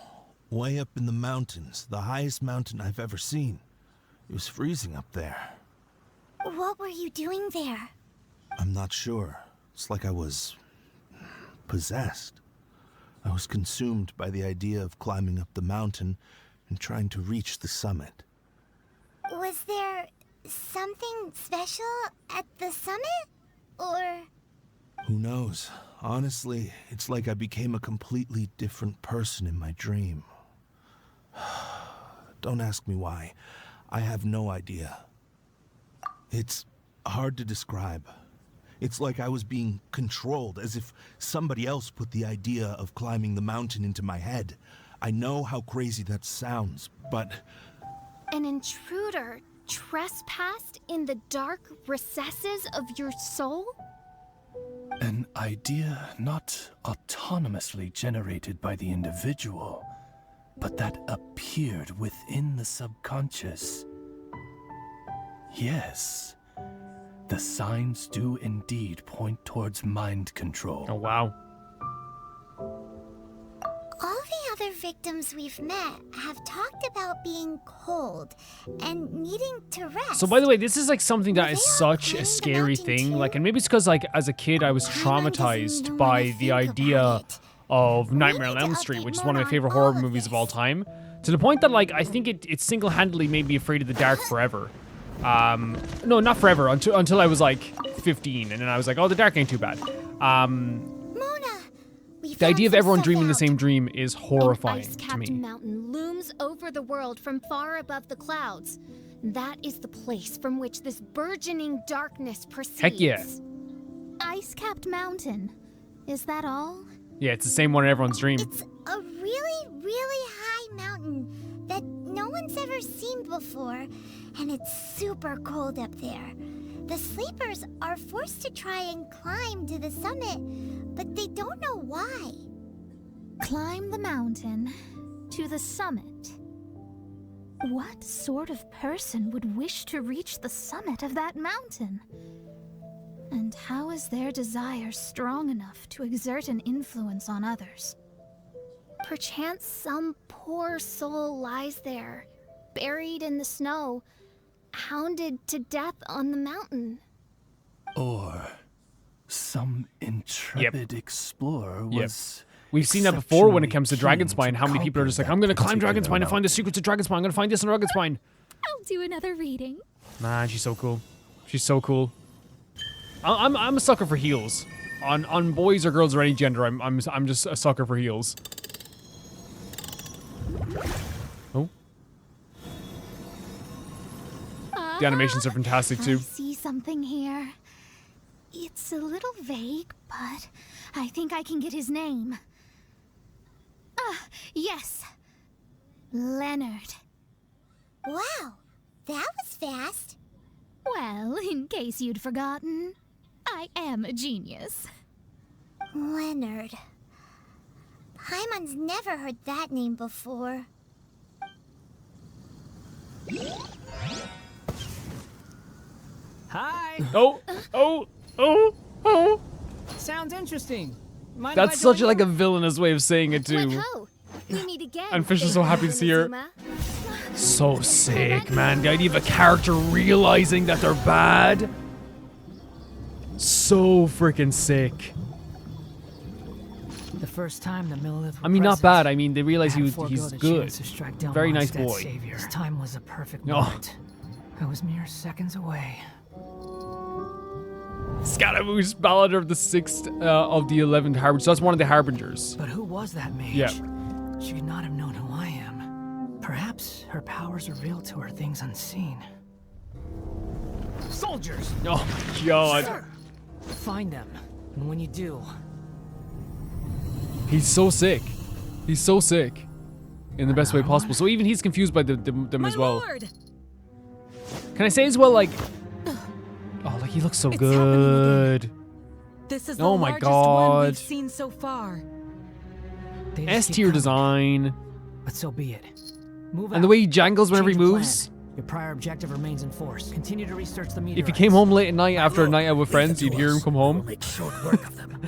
Way up in the mountains, the highest mountain I've ever seen. It was freezing up there. What were you doing there? I'm not sure. It's like I was... possessed. I was consumed by the idea of climbing up the mountain and trying to reach the summit. Was there something special at the summit? Or... Who knows? Honestly, it's like I became a completely different person in my dream. Don't ask me why. I have no idea. It's hard to describe. It's like I was being controlled, as if somebody else put the idea of climbing the mountain into my head. I know how crazy that sounds, but... An intruder trespassed in the dark recesses of your soul? An idea not autonomously generated by the individual, but that appeared within the subconscious. Yes, the signs do indeed point towards mind control. Oh, wow. All the other victims we've met have talked about being cold and needing to rest. So by the way, this is like something that is such a scary thing. Like, and maybe it's because like as a kid I was traumatized by the idea of Nightmare on Elm Street, which is one of my favorite horror movies of all time. To the point that like I think it single-handedly made me afraid of the dark forever. No, not forever, until I was like 15, and then I was like, oh, the dark ain't too bad. The idea of everyone dreaming the same dream is horrifying to Ice-capped me. mountain looms over the world from far above the clouds. That is the place from which this burgeoning darkness proceeds. Heck yeah. Ice-capped mountain. Is that all? Yeah, it's the same one in everyone's dream. It's a really, really high mountain that no one's ever seen before, and it's super cold up there. The sleepers are forced to try and climb to the summit, but they don't know why. Climb the mountain to the summit. What sort of person would wish to reach the summit of that mountain? And how is their desire strong enough to exert an influence on others? Perchance some poor soul lies there, buried in the snow, hounded to death on the mountain. Or some intrepid explorer was... We've seen that before when it comes to Dragonspine. How many people are just like, I'm going to climb Dragonspine and find the secrets of Dragonspine. I'm going to find this in Dragonspine. I'll do another reading. Man, she's so cool. She's so cool. I'm a sucker for heels. On boys or girls or any gender, I'm just a sucker for heels. Oh. The animations are fantastic too. I see something here. It's a little vague, but I think I can get his name. Yes. Leonard. Wow, that was fast. Well, in case you'd forgotten, I am a genius. Leonard. Paimon's never heard that name before. Hi. Oh. Sounds interesting. Mind That's if I such join like you? a villainous way of saying it too. We meet again. And Fischl's so happy to see her. So sick, man. The idea of a character realizing that they're bad. So freaking sick. The first time the Millelith were I mean, not present, bad. I mean, they realize I had he's forego the good. chance to strike down Very nice Mondstadt's boy. Savior. His time was a perfect Oh. moment. I was mere seconds away. Scaramouche, Ballader of the 6th of the 11th Harbinger. So that's one of the Harbingers. But who was that mage? Yeah. She could not have known who I am. Perhaps her powers revealed to her things unseen. Soldiers! Oh my god. Sir! Find them. And when you do... He's so sick. He's so sick. In the best way possible. So even he's confused by them as well. Lord. Can I say as well, like... Oh, like he looks so good. This is the Oh my largest one god. we've seen so far. They just S keep tier coming. design. But so be it. Move And the out. way he jangles whenever he Change of moves. plan. Your prior objective remains in force. Continue to research the meteorites. If he came home late at night after a night out with friends, you'd hear him come home. Make short work of them.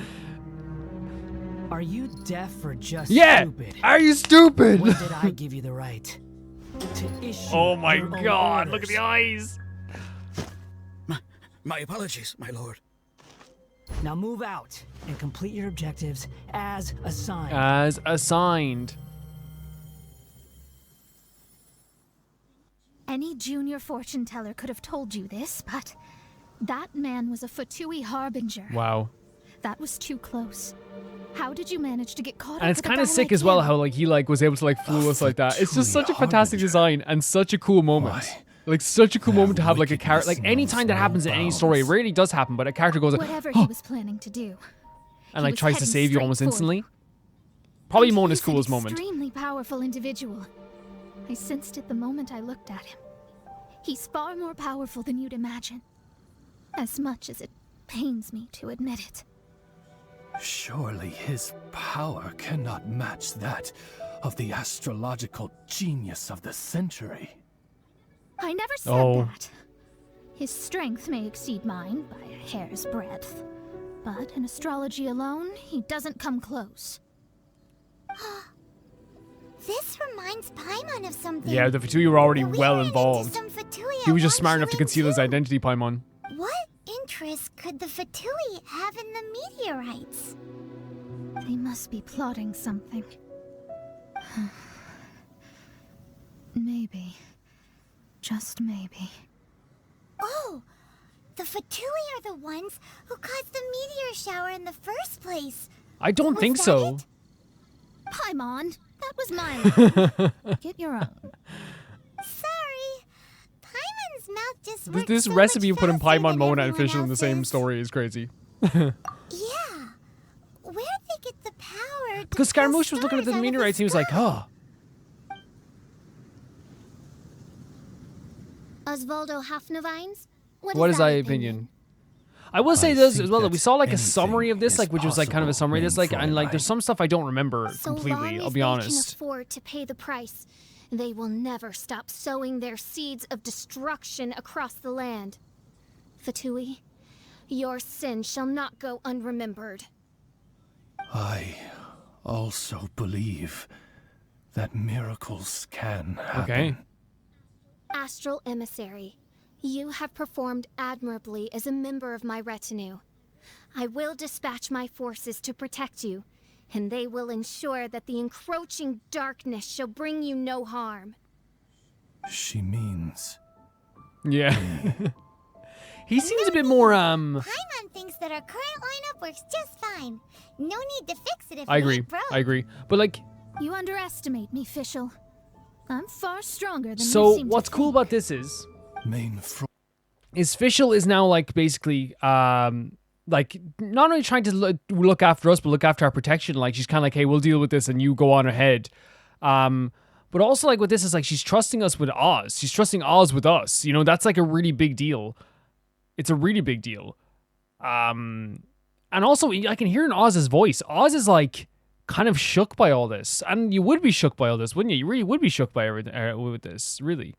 Are you deaf or just Yeah! stupid? Are you stupid? When did I give you the right to issue Oh my your own god, look at orders? the eyes. My apologies, my lord. Now move out and complete your objectives as assigned. As assigned. Any junior fortune teller could have told you this, but that man was a Fatui Harbinger. Wow. That was too close. How did you manage to get caught up And it's with a kind guy of sick like as well him? how like he like was able to like fool us like that. It's just such a fantastic design and such a cool moment. Like such a cool moment to have like a character. Like any time that happens in any story, it rarely does happen, but a character goes like, Whatever he was planning to do. and he like was tries to heading save you straight almost for you. instantly. Probably And Mona's he's an coolest moment. Extremely powerful individual. I sensed it the moment I looked at him. He's far more powerful than you'd imagine. As much as it pains me to admit it. Surely his power cannot match that of the astrological genius of the century. I never said that. His strength may exceed mine by a hair's breadth. But in astrology alone, he doesn't come close. This reminds Paimon of something. Yeah, the Fatui were already We well ran into involved. some Fatui He was at just smart enough to Wangshuin conceal his too. identity, Paimon. What interest could the Fatui have in the meteorites? They must be plotting something. Maybe. Just maybe. Oh, the Fatui are the ones who caused the meteor shower in the first place. I don't think that so. Paimon, that was my line. Get your own. Sorry. mouth just This, this recipe you put in Paimon, Mona, and Fischl in the same story is crazy. Yeah. Where'd they get the power? Because Scaramouche was looking at the meteorites and he was like, oh. Osvaldo Hafnavines? What is thy opinion? I will say this as well, that we saw like a summary of this, like which was like kind of a summary of this, like, and like there's some stuff I don't remember completely, I'll be honest. They can afford to pay the price. They will never stop sowing their seeds of destruction across the land. Fatui, your sin shall not go unremembered. I also believe that miracles can happen. Okay. Astral Emissary, you have performed admirably as a member of my retinue. I will dispatch my forces to protect you, and they will ensure that the encroaching darkness shall bring you no harm. She means... Yeah. He seems a bit more, Paimon thinks that our current lineup works just fine. No need to fix it if I agree. it ain't broke. I agree. But like... You underestimate me, Fischl. I'm far stronger than you So seem what's to cool think. about this is Fischl is now like basically like not only trying to look after us but look after our protection. Like she's kind of like, hey, we'll deal with this and you go on ahead. But also like with this is like she's trusting us with Oz. She's trusting Oz with us. You know, that's like a really big deal. It's a really big deal. And also I can hear in Oz's voice. Oz is like kind of shook by all this, and you would be shook by all this, wouldn't you? You really would be shook by everything with this, really.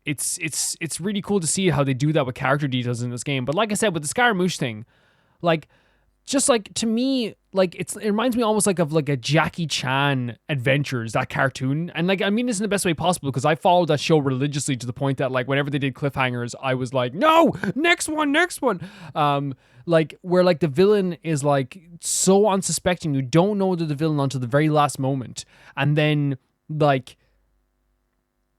It's really cool to see how they do that with character details in this game. But like I said, with the Scaramouche thing, like just like to me, like it reminds me almost like of like a Jackie Chan Adventures, that cartoon. And like I mean this in the best way possible because I followed that show religiously to the point that like whenever they did cliffhangers, I was like, no, next one. Like where like the villain is like so unsuspecting, you don't know they're the villain until the very last moment, and then like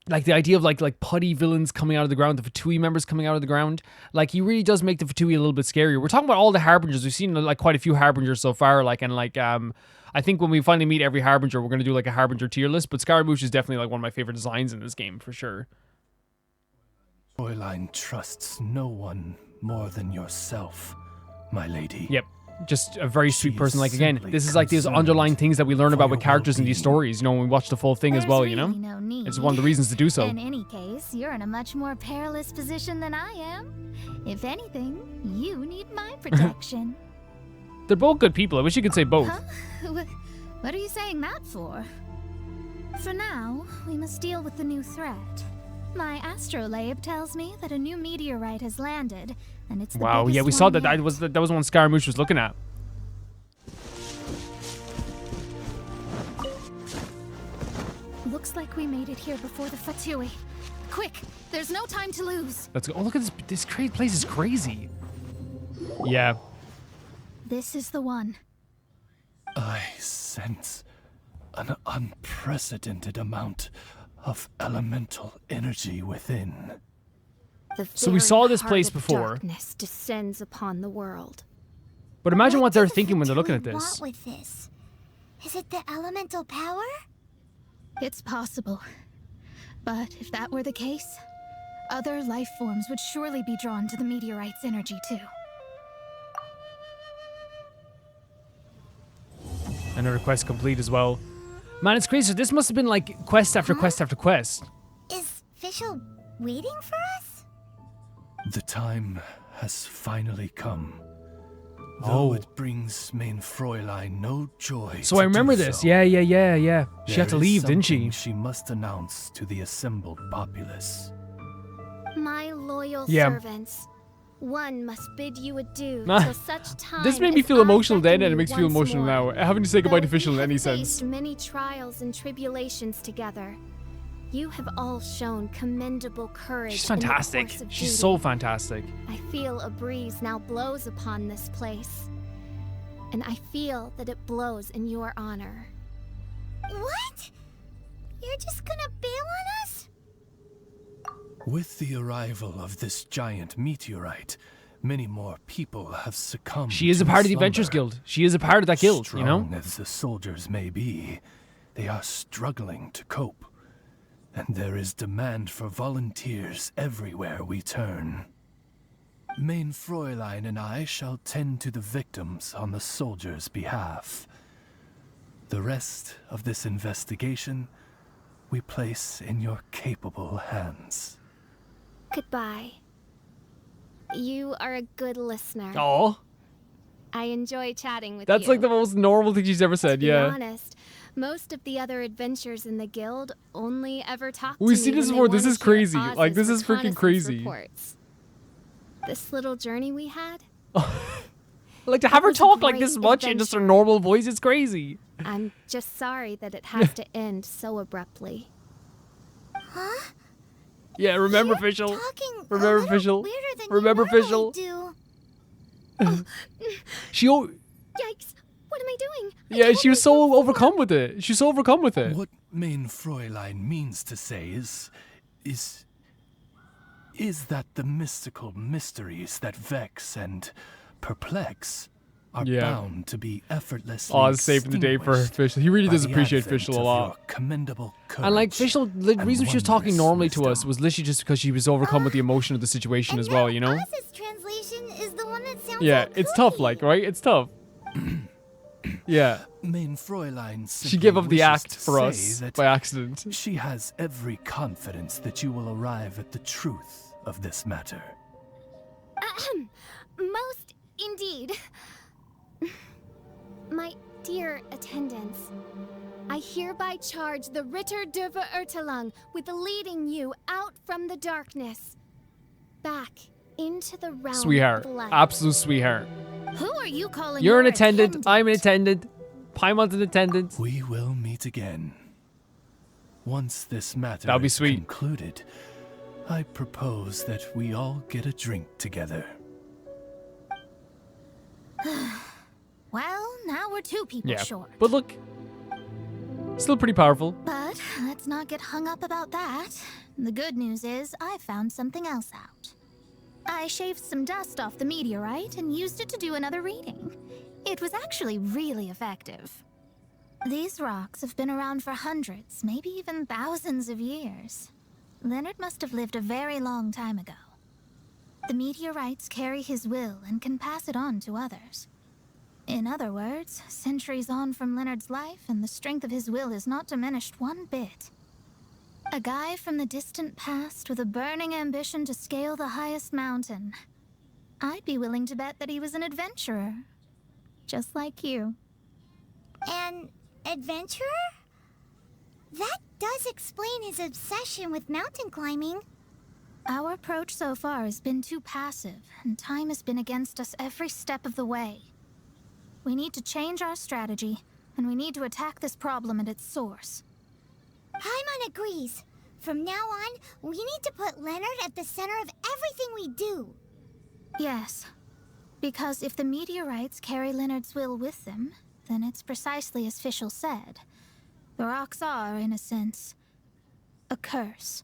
the idea of like putty villains coming out of the ground, the Fatui members coming out of the ground, like he really does make the Fatui a little bit scarier. We're talking about all the Harbingers. We've seen like quite a few Harbingers so far, like and like I think when we finally meet every Harbinger, we're gonna do like a Harbinger tier list. But Scaramouche is definitely like one of my favorite designs in this game for sure. Fräulein trusts no one more than yourself, my lady. Yep. Just a very sweet person. Like again, this is like these underlying things that we learn about with characters in these stories, you know, when we watch the full thing as well, you know? No need. It's one of the reasons to do so. In any case, you're in a much more perilous position than I am. If anything, you need my protection. They're both good people. I wish you could say both. Huh? What are you saying that for? For now, we must deal with the new threat. My astrolabe tells me that a new meteorite has landed, and it's the Wow, yeah, we saw that. That was one Scaramouche was looking at. Looks like we made it here before the Fatui. Quick, there's no time to lose. Let's go. Oh, look at this. This place is crazy. Yeah. This is the one. I sense an unprecedented amount of elemental energy within. So we saw this place before. Darkness descends upon the world. But imagine what they're thinking when they're looking at this. What with this? Is it the elemental power? It's possible. But if that were the case, other life forms would surely be drawn to the meteorite's energy too. Another quest complete as well. Man, it's crazy. This must have been like quest after quest after quest. Is Fischl waiting for us? The time has finally come. Though Oh. it brings main Fräulein no joy. So I remember this. Yeah. She had to leave, didn't she? She must announce to the assembled populace. My loyal Yeah. servants, one must bid you adieu Nah. till such time. This made me as feel I emotional then, beckon and it you makes me feel once emotional more. now. Having to say goodbye to Though Fischl in we any have sense. faced many trials and tribulations together, you have all shown commendable courage. She's in the fantastic. course of She's duty. so fantastic. I feel a breeze now blows upon this place, and I feel that it blows in your honor. What? You're just gonna bail on us? With the arrival of this giant meteorite, many more people have succumbed. She is a to part of the slumber. Adventurers Guild. She is a part of that guild, you know? Strong as the soldiers may be, they are struggling to cope. and there is demand for volunteers everywhere we turn. Main Fräulein and I shall tend to the victims on the soldiers' behalf. The rest of this investigation we place in your capable hands. Goodbye. You are a good listener. Oh, I enjoy chatting with you. that's like the most normal thing she's ever said. To be Yeah. honest, most of the other adventurers in the guild only ever talk to We've me seen this when they before. This wanna is hear crazy. Oz's Like, this is freaking reconnaissance crazy. reports. This little journey we had, Like, to have her was a talk like great this much in just her normal voice is crazy. I'm just sorry that it has to end so abruptly. Huh? Yeah, remember Fischl. Remember Fischl. Remember Fischl. She. Yikes! What am I doing? Yeah, she was so overcome with it. She's so overcome with it. What Main Fräulein means to say is that the mystical mysteries that vex and perplex are bound to be effortlessly Oz saving the day for Fischl. He really does appreciate Fischl a lot. Commendable And like Fischl, the reason she was talking normally to us was literally just because she was overcome with the emotion of the situation as well, you know? Oz's translation is the one that sounds Yeah, so it's tough, like, right? It's tough. Yeah. Main Fräulein She gave up the wishes act to for say us that by accident. She has every confidence that you will arrive at the truth of this matter. Most indeed. My dear attendants, I hereby charge the Ritter der Verurteilung with leading you out from the darkness, back into the realm Sweetheart. of light. Absolute sweetheart. Who are you calling You're an your attendant. I'm an attendant. Paimon's an attendant. We will meet again. Once this matter That'll be is sweet. concluded, I propose that we all get a drink together. Well, now we're two people Yeah. short. But look, still pretty powerful. But let's not get hung up about that. The good news is I found something else out. I shaved some dust off the meteorite and used it to do another reading. It was actually really effective. These rocks have been around for hundreds, maybe even thousands of years. Leonard must have lived a very long time ago. The meteorites carry his will and can pass it on to others. In other words, centuries on from Leonard's life, and the strength of his will is not diminished one bit. A guy from the distant past with a burning ambition to scale the highest mountain. I'd be willing to bet that he was an adventurer. Just like you. An adventurer? That does explain his obsession with mountain climbing. Our approach so far has been too passive, and time has been against us every step of the way. We need to change our strategy, and we need to attack this problem at its source. Paimon agrees. From now on, we need to put Leonard at the center of everything we do. Yes, because if the meteorites carry Leonard's will with them, then it's precisely as Fischl said. The rocks are, in a sense, a curse.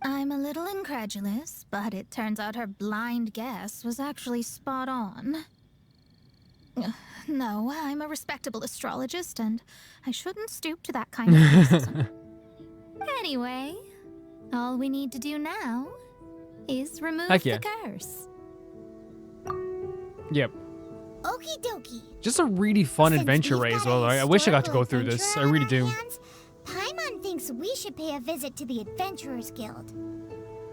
I'm a little incredulous, but it turns out her blind guess was actually spot on. No, I'm a respectable astrologist, and I shouldn't stoop to that kind of criticism. Anyway, all we need to do now is remove the curse. Yep. Okie dokie. Just a really fun Since adventure we've Ray as got well. a I wish I got to go historical through this. I adventurer really on do. our hands, Paimon thinks we should pay a visit to the Adventurers Guild.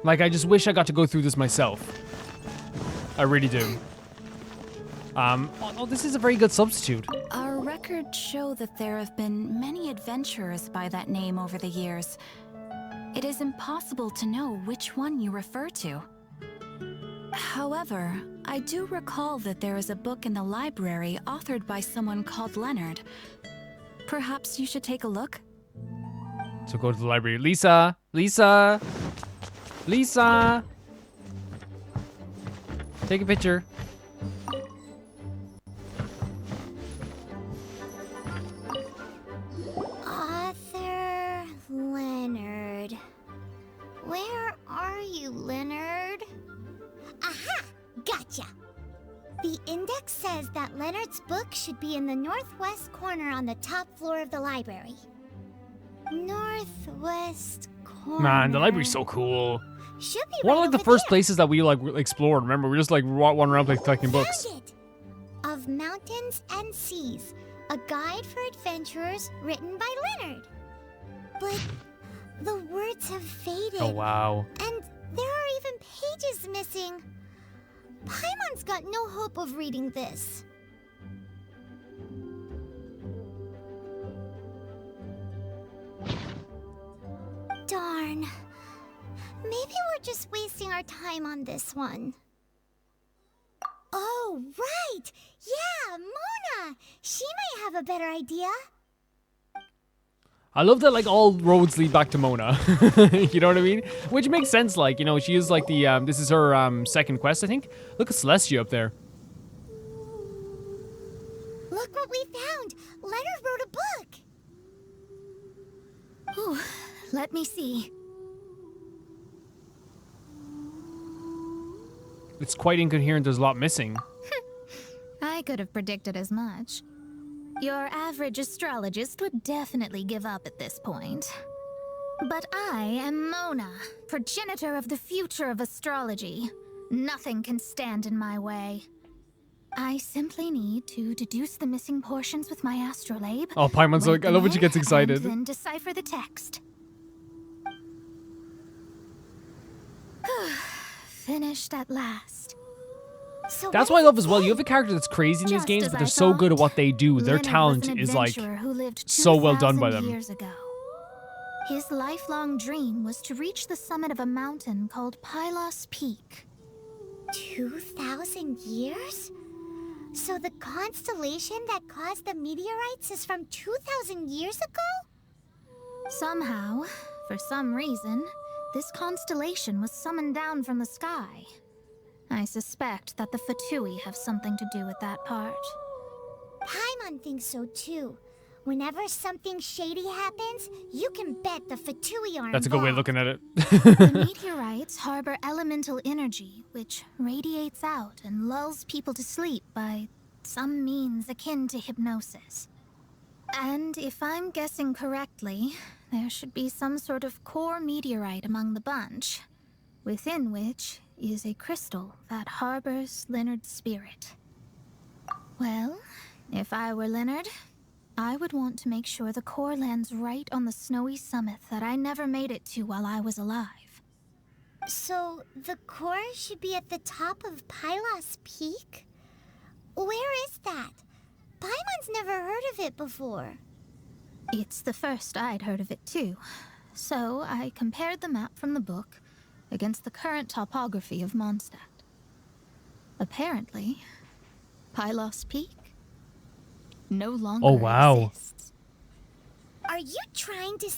Like, I just wish I got to go through this myself. I really do. Oh, this is a very good substitute. Our records show that there have been many adventurers by that name over the years. It is impossible to know which one you refer to. However, I do recall that there is a book in the library authored by someone called Leonard. Perhaps you should take a look? So go to the library. Lisa! Lisa! Lisa! Take a picture. Author Leonard. Where are you, Leonard? Aha! Gotcha! The index says that Leonard's book should be in the northwest corner on the top floor of the library. Northwest Man, the library's so cool. Should be One right of like the over first places that we like explored. Remember, we just like wandering around like collecting books. Found it. Of Mountains and Seas, a guide for adventurers written by Leonard. But the words have faded. Oh wow. And there are even pages missing. Paimon's got no hope of reading this. Darn. Maybe we're just wasting our time on this one. Oh, right! Yeah, Mona! She might have a better idea. I love that like all roads lead back to Mona. You know what I mean? Which makes sense, like, you know, she is like the, this is her second quest, I think. Look at Celestia up there. Look what we found! Leonard wrote a book! Ooh, let me see. It's quite incoherent, there's a lot missing. I could have predicted as much. Your average astrologist would definitely give up at this point. But I am Mona, progenitor of the future of astrology. Nothing can stand in my way. I simply need to deduce the missing portions with my astrolabe. Oh, Paimon's like, I love when she gets excited. And then decipher the text. Finished at last. So that's why I love as well. You have a character that's crazy in these games, but they're so good at what they do. Their talent is like so well done by them. Years ago. His lifelong dream was to reach the summit of a mountain called Pylos Peak. 2,000 years? So the constellation that caused the meteorites is from 2,000 years ago? Somehow, for some reason, this constellation was summoned down from the sky. I suspect that the Fatui have something to do with that part. Paimon thinks so too. Whenever something shady happens, you can bet the Fatui are That's a good way of looking at it. The meteorites harbor elemental energy, which radiates out and lulls people to sleep by some means akin to hypnosis. And if I'm guessing correctly, there should be some sort of core meteorite among the bunch, within which is a crystal that harbors Leonard's spirit. Well, if I were Leonard, I would want to make sure the core lands right on the snowy summit that I never made it to while I was alive. So, the core should be at the top of Pylos Peak? Where is that? Paimon's never heard of it before. It's the first I'd heard of it too. So I compared the map from the book against the current topography of Mondstadt. Apparently, Pylos Peak no longer exists. Are you trying to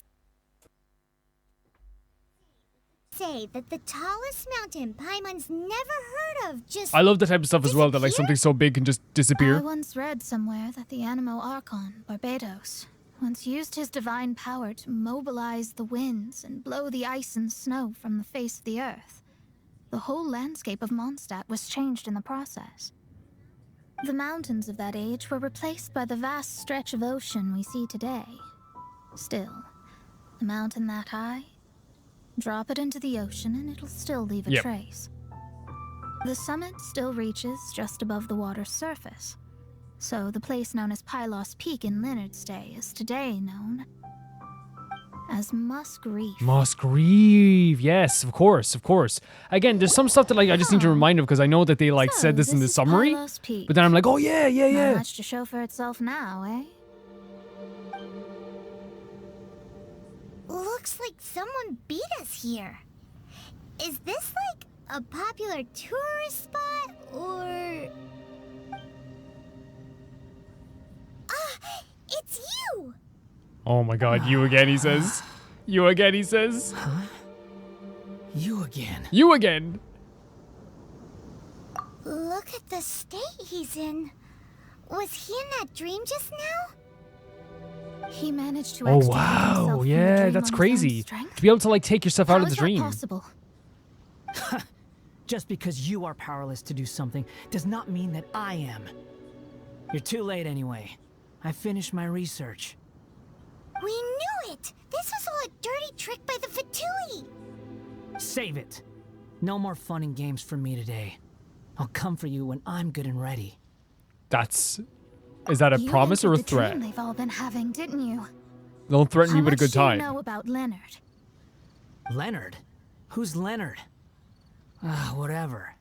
say that the tallest mountain Paimon's never heard of just I love the type of stuff as well, that like something so big can just disappear. I once read somewhere that the Animo Archon, Barbados, once used his divine power to mobilize the winds and blow the ice and snow from the face of the earth. The whole landscape of Mondstadt was changed in the process. The mountains of that age were replaced by the vast stretch of ocean we see today. Still, a mountain that high, drop it into the ocean and it'll still leave a trace. The summit still reaches just above the water's surface. So the place known as Pylos Peak in Leonard's day is today known as Musk Reef. Musk Reef, yes, of course, of course. Again, there's some stuff that like I just need to remind of because I know that they like said this in the summary, but then I'm like, oh yeah. Not much to show for itself now, eh? Looks like someone beat us here. Is this like a popular tourist spot, or... it's you! Oh my god, you again, he says. You again, he says. Huh? You again. You again! Look at the state he's in. Was he in that dream just now? He managed to Oh wow, yeah, that's crazy. To be able to like take yourself out of the dream. Possible? Just because you are powerless to do something does not mean that I am. You're too late anyway. I finished my research. We knew it! This was all a dirty trick by the Fatui Save it. No more fun and games for me today. I'll come for you when I'm good and ready. Is that a promise or a threat? The dream they've all been having, didn't you? Don't threaten me with a good How much time. do you know about Leonard? Leonard? Who's Leonard? Whatever.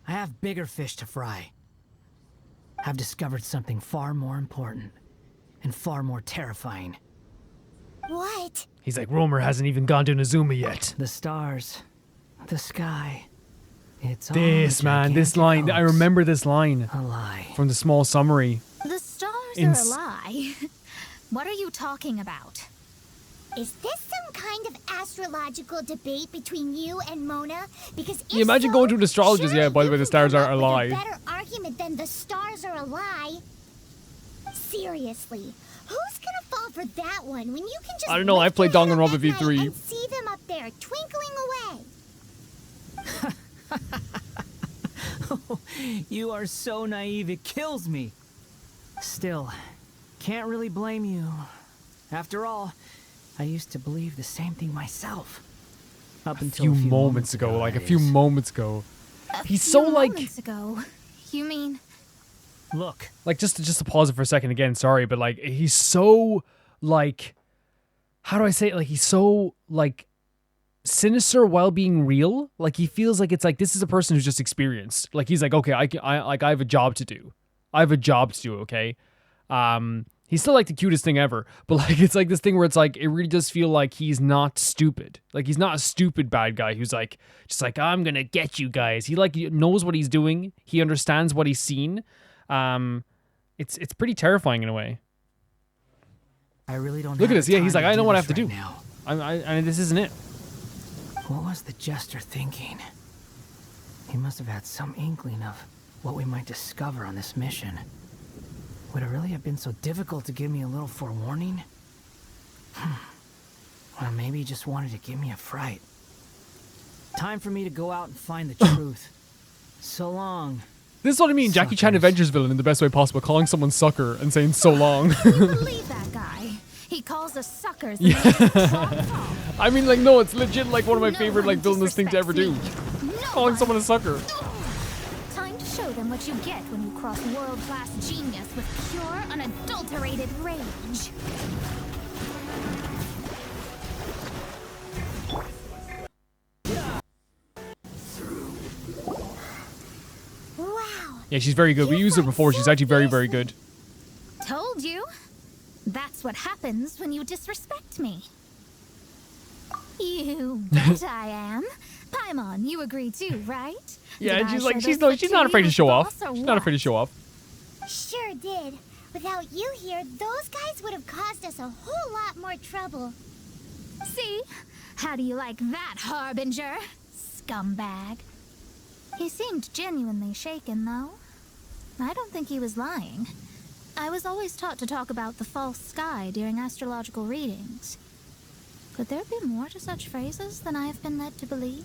I have bigger fish to fry. I've discovered something far more important and far more terrifying. What? He's like, Romer hasn't even gone to Nazuma yet. The stars, the sky. It's all This, a man, this gigantic line. I hoax. remember this line. A lie. From the small summary. The stars are a lie. What are you talking about? Is this some kind of astrological debate between you and Mona? Because if You imagine going to an astrologist. Yeah, by the way, the stars are a a lie. better argument than the stars are a lie. Seriously, who's gonna fall for that one when you can just I don't know. I played Danganronpa V3. and see them up there twinkling away? You are so naive, it kills me. Still, can't really blame you. After all, I used to believe the same thing myself. Up until a few moments ago, like a few moments ago. He's so like... Moments ago. You mean... Look. Like, just to pause it for a second again, sorry, but like, he's so, like... How do I say it? Like, he's so, like... sinister while being real. Like, he feels like it's like, this is a person who's just experienced. Like, he's like, okay, I have a job to do. I have a job to do, okay? He's still like the cutest thing ever, but like it's like this thing where it's like it really does feel like he's not stupid. Like he's not a stupid bad guy who's like just like I'm gonna get you guys. He like knows what he's doing. He understands what he's seen. It's pretty terrifying in a way. I really don't. Look at this. Yeah, he's like I know what I have to do. Now. I this isn't it. What was the jester thinking? He must have had some inkling of what we might discover on this mission. Would it really have been so difficult to give me a little forewarning? Well, maybe he just wanted to give me a fright. Time for me to go out and find the truth. So long. This is what I mean, Jackie Chan Avengers villain in the best way possible, calling someone sucker and saying so long. Believe that guy. He calls us suckers. Yeah. I mean, like, no, it's legit like one of my favorite like villainous things to ever do. Calling someone a sucker. Time to show them what you get when you cross world-class genius with pure, unadulterated rage. Wow. Yeah, she's very good. We used her before. She's actually very, very good. Told you. That's what happens when you disrespect me. You bet I am. Paimon, you agree too, right? Yeah, Did she's I like show she's those not afraid to show off. boss or She's not afraid to show off. Sure did. Without you here, those guys would have caused us a whole lot more trouble. See? How do you like that, Harbinger? Scumbag. He seemed genuinely shaken, though. I don't think he was lying. I was always taught to talk about the false sky during astrological readings. Could there be more to such phrases than I have been led to believe?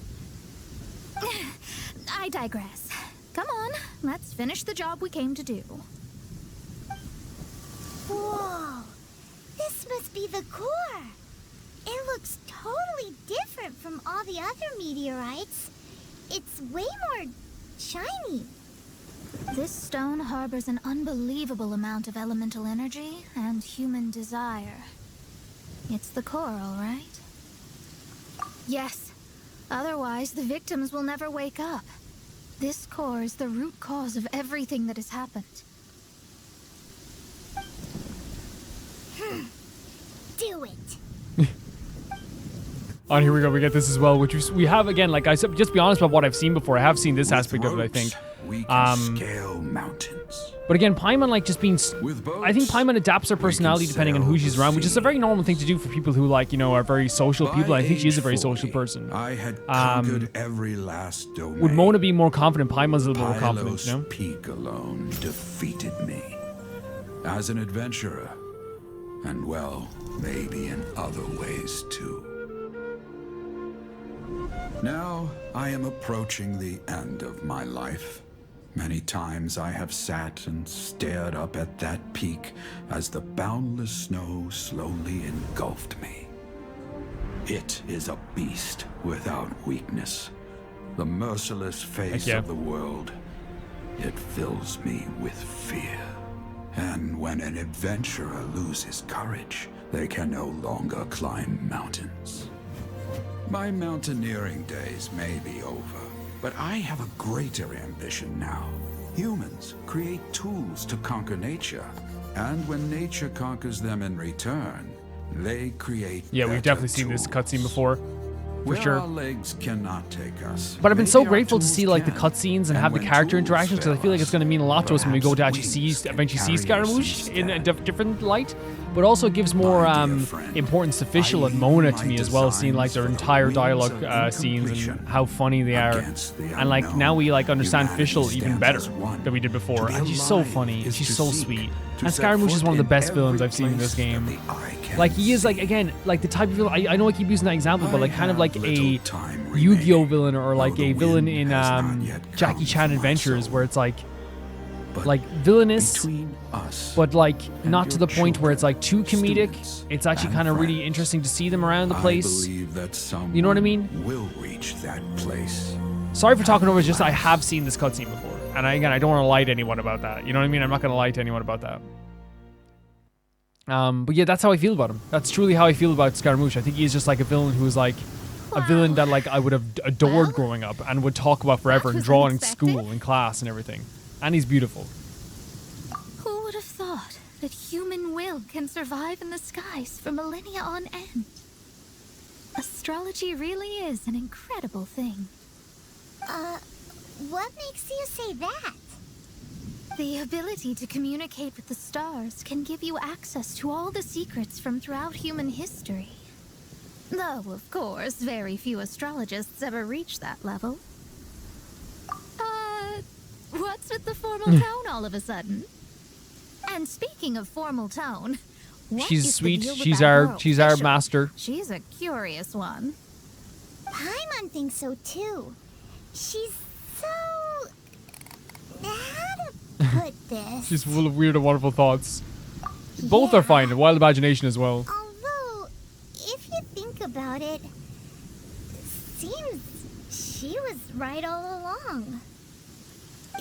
I digress. Come on, let's finish the job we came to do. Whoa! This must be the core. It looks totally different from all the other meteorites. It's way more shiny. This stone harbors an unbelievable amount of elemental energy and human desire. It's the core, all right? Yes. Otherwise, the victims will never wake up. This core is the root cause of everything that has happened. Do it. Oh, here we go. We get this as well, which we have again. Like I said, just be honest about what I've seen before. I have seen this aspect of it, I think. We can scale mountains. But again, Paimon like just being. I think Paimon adapts her personality depending on who she's around, which is a very normal thing to do for people who like are very social people. I think she is a very social person. I had conquered every last domain. Would Mona be more confident? Paimon's a little more confident, you know? Peak alone defeated me as an adventurer, and well, maybe in other ways too. Now I am approaching the end of my life. Many times I have sat and stared up at that peak as the boundless snow slowly engulfed me. It is a beast without weakness. The merciless face of the world. It fills me with fear. And when an adventurer loses courage, they can no longer climb mountains. My mountaineering days may be over, but I have a greater ambition now. Humans create tools to conquer nature, and when nature conquers them in return, they create Yeah, we've definitely seen this cutscene before. For Where sure. our legs cannot take us. But I've been so maybe our grateful to tools see like the can. cutscenes and have the when character tools interactions because I fail feel like it's going to mean a lot to us when we go to actually eventually see Scaramouche in a different light. But also gives more importance to Fischl and Mona to me as well, seeing like their entire dialogue scenes and how funny they are. And like now we like understand Fischl even better than we did before. And she's so funny. She's so sweet. And Scaramouche is one of the best villains I've seen in this game. Like he is like, again, like the type of villain, I know I keep using that example, but like kind of like a Yu-Gi-Oh villain or like a villain in Jackie Chan Adventures where it's like villainous, but like not to the point where it's like too comedic. It's actually kind of really interesting to see them around the place. You know what I mean? Will reach that place. Sorry for talking over, it's just I have seen this cutscene before. And again, I don't want to lie to anyone about that. You know what I mean? I'm not going to lie to anyone about that. But yeah, that's how I feel about him. That's truly how I feel about Scaramouche. I think he's just like a villain who is like a villain that like I would have adored growing up and would talk about forever and draw in school and class and everything. And he's beautiful. Who would have thought that human will can survive in the skies for millennia on end? Astrology really is an incredible thing. What makes you say that? The ability to communicate with the stars can give you access to all the secrets from throughout human history. Though, of course, very few astrologists ever reach that level. What's with the formal tone all of a sudden? And speaking of formal tone, what She's is sweet. the deal with She's that our girl, Fischl? master. She's a curious one. Paimon thinks so too. She's so... How to put this? She's full of weird and wonderful thoughts. Both are fine, and wild imagination as well. Although, if you think about it, seems she was right all along.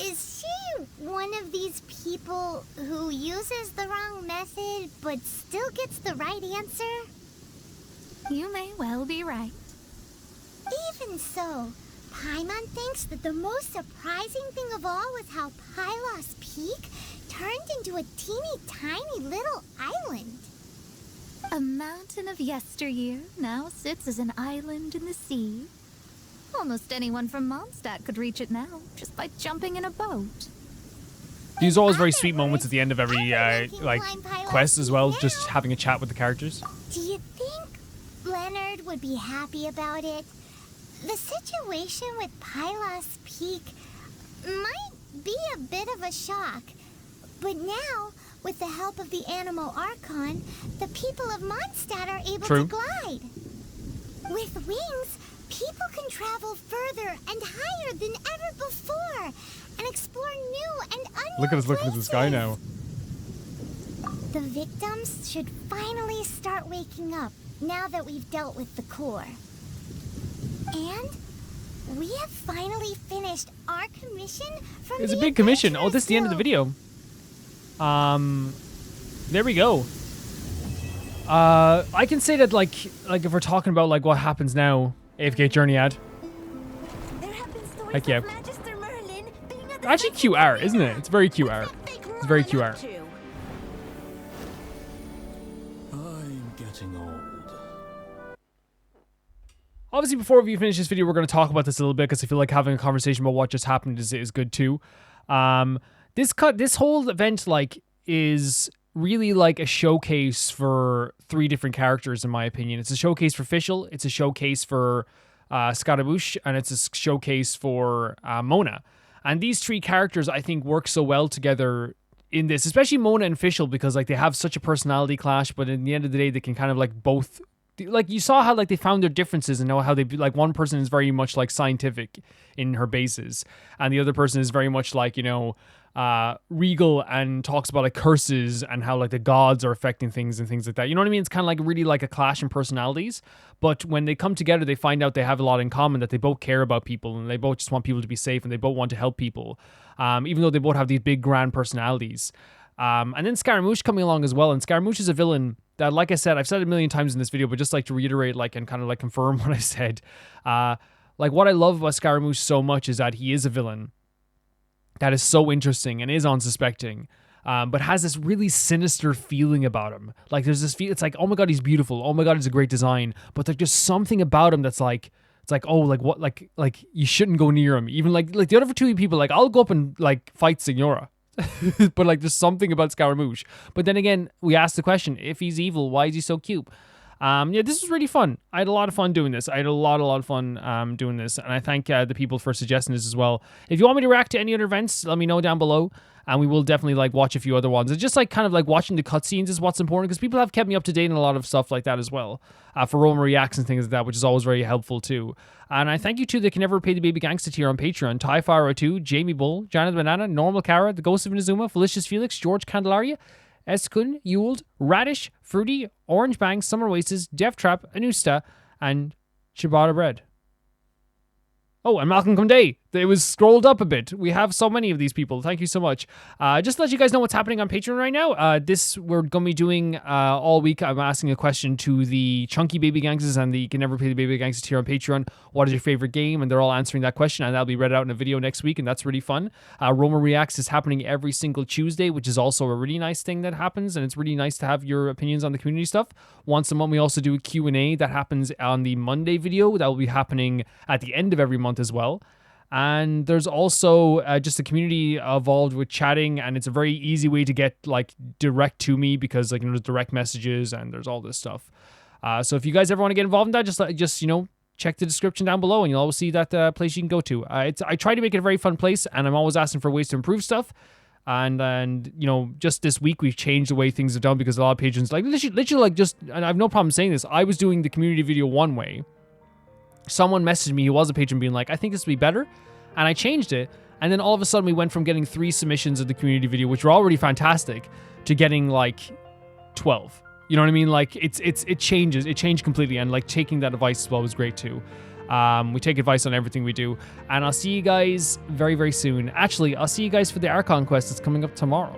Is she one of these people who uses the wrong method but still gets the right answer? You may well be right. Even so, Paimon thinks that the most surprising thing of all was how Pylos Peak turned into a teeny tiny little island. A mountain of yesteryear now sits as an island in the sea. Almost anyone from Mondstadt could reach it now, just by jumping in a boat. These are always very sweet moments at the end of every like quest as well, just having a chat with the characters. Do you think Leonard would be happy about it? The situation with Pylos Peak might be a bit of a shock, but now, with the help of the Animal Archon, the people of Mondstadt are able to glide. With wings, people can travel further and higher than ever before, and explore new and unknown Look at us looking at the sky now. The victims should finally start waking up now that we've dealt with the core. And we have finally finished our commission from It's a big commission. Oh, this is the end of the video. There we go. I can say that like if we're talking about like what happens now, AFK journey ad. Heck yeah. Actually cute art, isn't it? It's very cute art. It's very cute art. I'm getting old. Obviously, before we finish this video, we're going to talk about this a little bit because I feel like having a conversation about what just happened is good too. This whole event like is really like a showcase for three different characters, in my opinion. It's a showcase for Fischl, it's a showcase for Scaramouche, and it's a showcase for Mona. And these three characters, I think, work so well together in this, especially Mona and Fischl, because like they have such a personality clash, but in the end of the day, they can kind of like both like you saw how like they found their differences and know how they like one person is very much like scientific in her bases and the other person is very much like, you know, regal and talks about like curses and how like the gods are affecting things and things like that. You know what I mean? It's kind of like really like a clash in personalities, but when they come together, they find out they have a lot in common, that they both care about people and they both just want people to be safe and they both want to help people, even though they both have these big grand personalities. And then Scaramouche coming along as well. And Scaramouche is a villain that, like I said, I've said it a million times in this video, but just like to reiterate, like, and kind of like confirm what I said. Like what I love about Scaramouche so much is that he is a villain that is so interesting and is unsuspecting, but has this really sinister feeling about him. Like there's this feel, it's like, oh my God, he's beautiful. Oh my God, he's a great design. But there's just something about him that's like, it's like, oh, like what, like you shouldn't go near him. Even like the other Fatui people, like I'll go up and like fight Signora. But like there's something about Scaramouche. But then again, we asked the question, if he's evil, why is he so cute? Yeah, this was really fun. I had a lot of fun doing this. I had a lot of fun doing this. And I thank the people for suggesting this as well. If you want me to react to any other events, let me know down below. And we will definitely like watch a few other ones. It's just like kind of like watching the cutscenes is what's important, because people have kept me up to date on a lot of stuff like that as well. For Roma reacts and things like that, which is always very helpful too. And I thank you to the Can Never Pay the Baby Gangsta tier on Patreon: Ty Fire 2, Jamie Bull, Janet Banana, Normal Cara, The Ghost of Inazuma, Felicious Felix, George Candelaria, Eskun, Ewald, Radish, Fruity, Orange Bang, Summer Oasis, Death Trap, Anusta, and Ciabatta Bread. Oh, and Malcolm Conde. It was scrolled up a bit. We have so many of these people. Thank you so much. Just to let you guys know what's happening on Patreon right now. We're going to be doing all week. I'm asking a question to the Chunky Baby Gangsters and the Can Never Pay the Baby Gangsters here on Patreon. What is your favorite game? And they're all answering that question, and that'll be read out in a video next week, and that's really fun. Roma Reacts is happening every single Tuesday, which is also a really nice thing that happens, and it's really nice to have your opinions on the community stuff. Once a month, we also do a Q&A that happens on the Monday video. That will be happening at the end of every month as well. And there's also just a community involved with chatting, and it's a very easy way to get like direct to me, because like, you know, there's direct messages and there's all this stuff. So if you guys ever want to get involved in that, just you know, check the description down below and you'll always see that place you can go to. I try to make it a very fun place, and I'm always asking for ways to improve stuff. And you know, just this week we've changed the way things are done, because a lot of patrons like literally like just, and I have no problem saying this, I was doing the community video one way. Someone messaged me who was a patron being like, I think this would be better, and I changed it, and then all of a sudden we went from getting 3 submissions of the community video, which were already fantastic, to getting like 12. You know what I mean? Like it changed completely, and like taking that advice as well was great too. We take advice on everything we do, and I'll see you guys very, very soon. Actually, I'll see you guys for the Archon quest that's coming up tomorrow.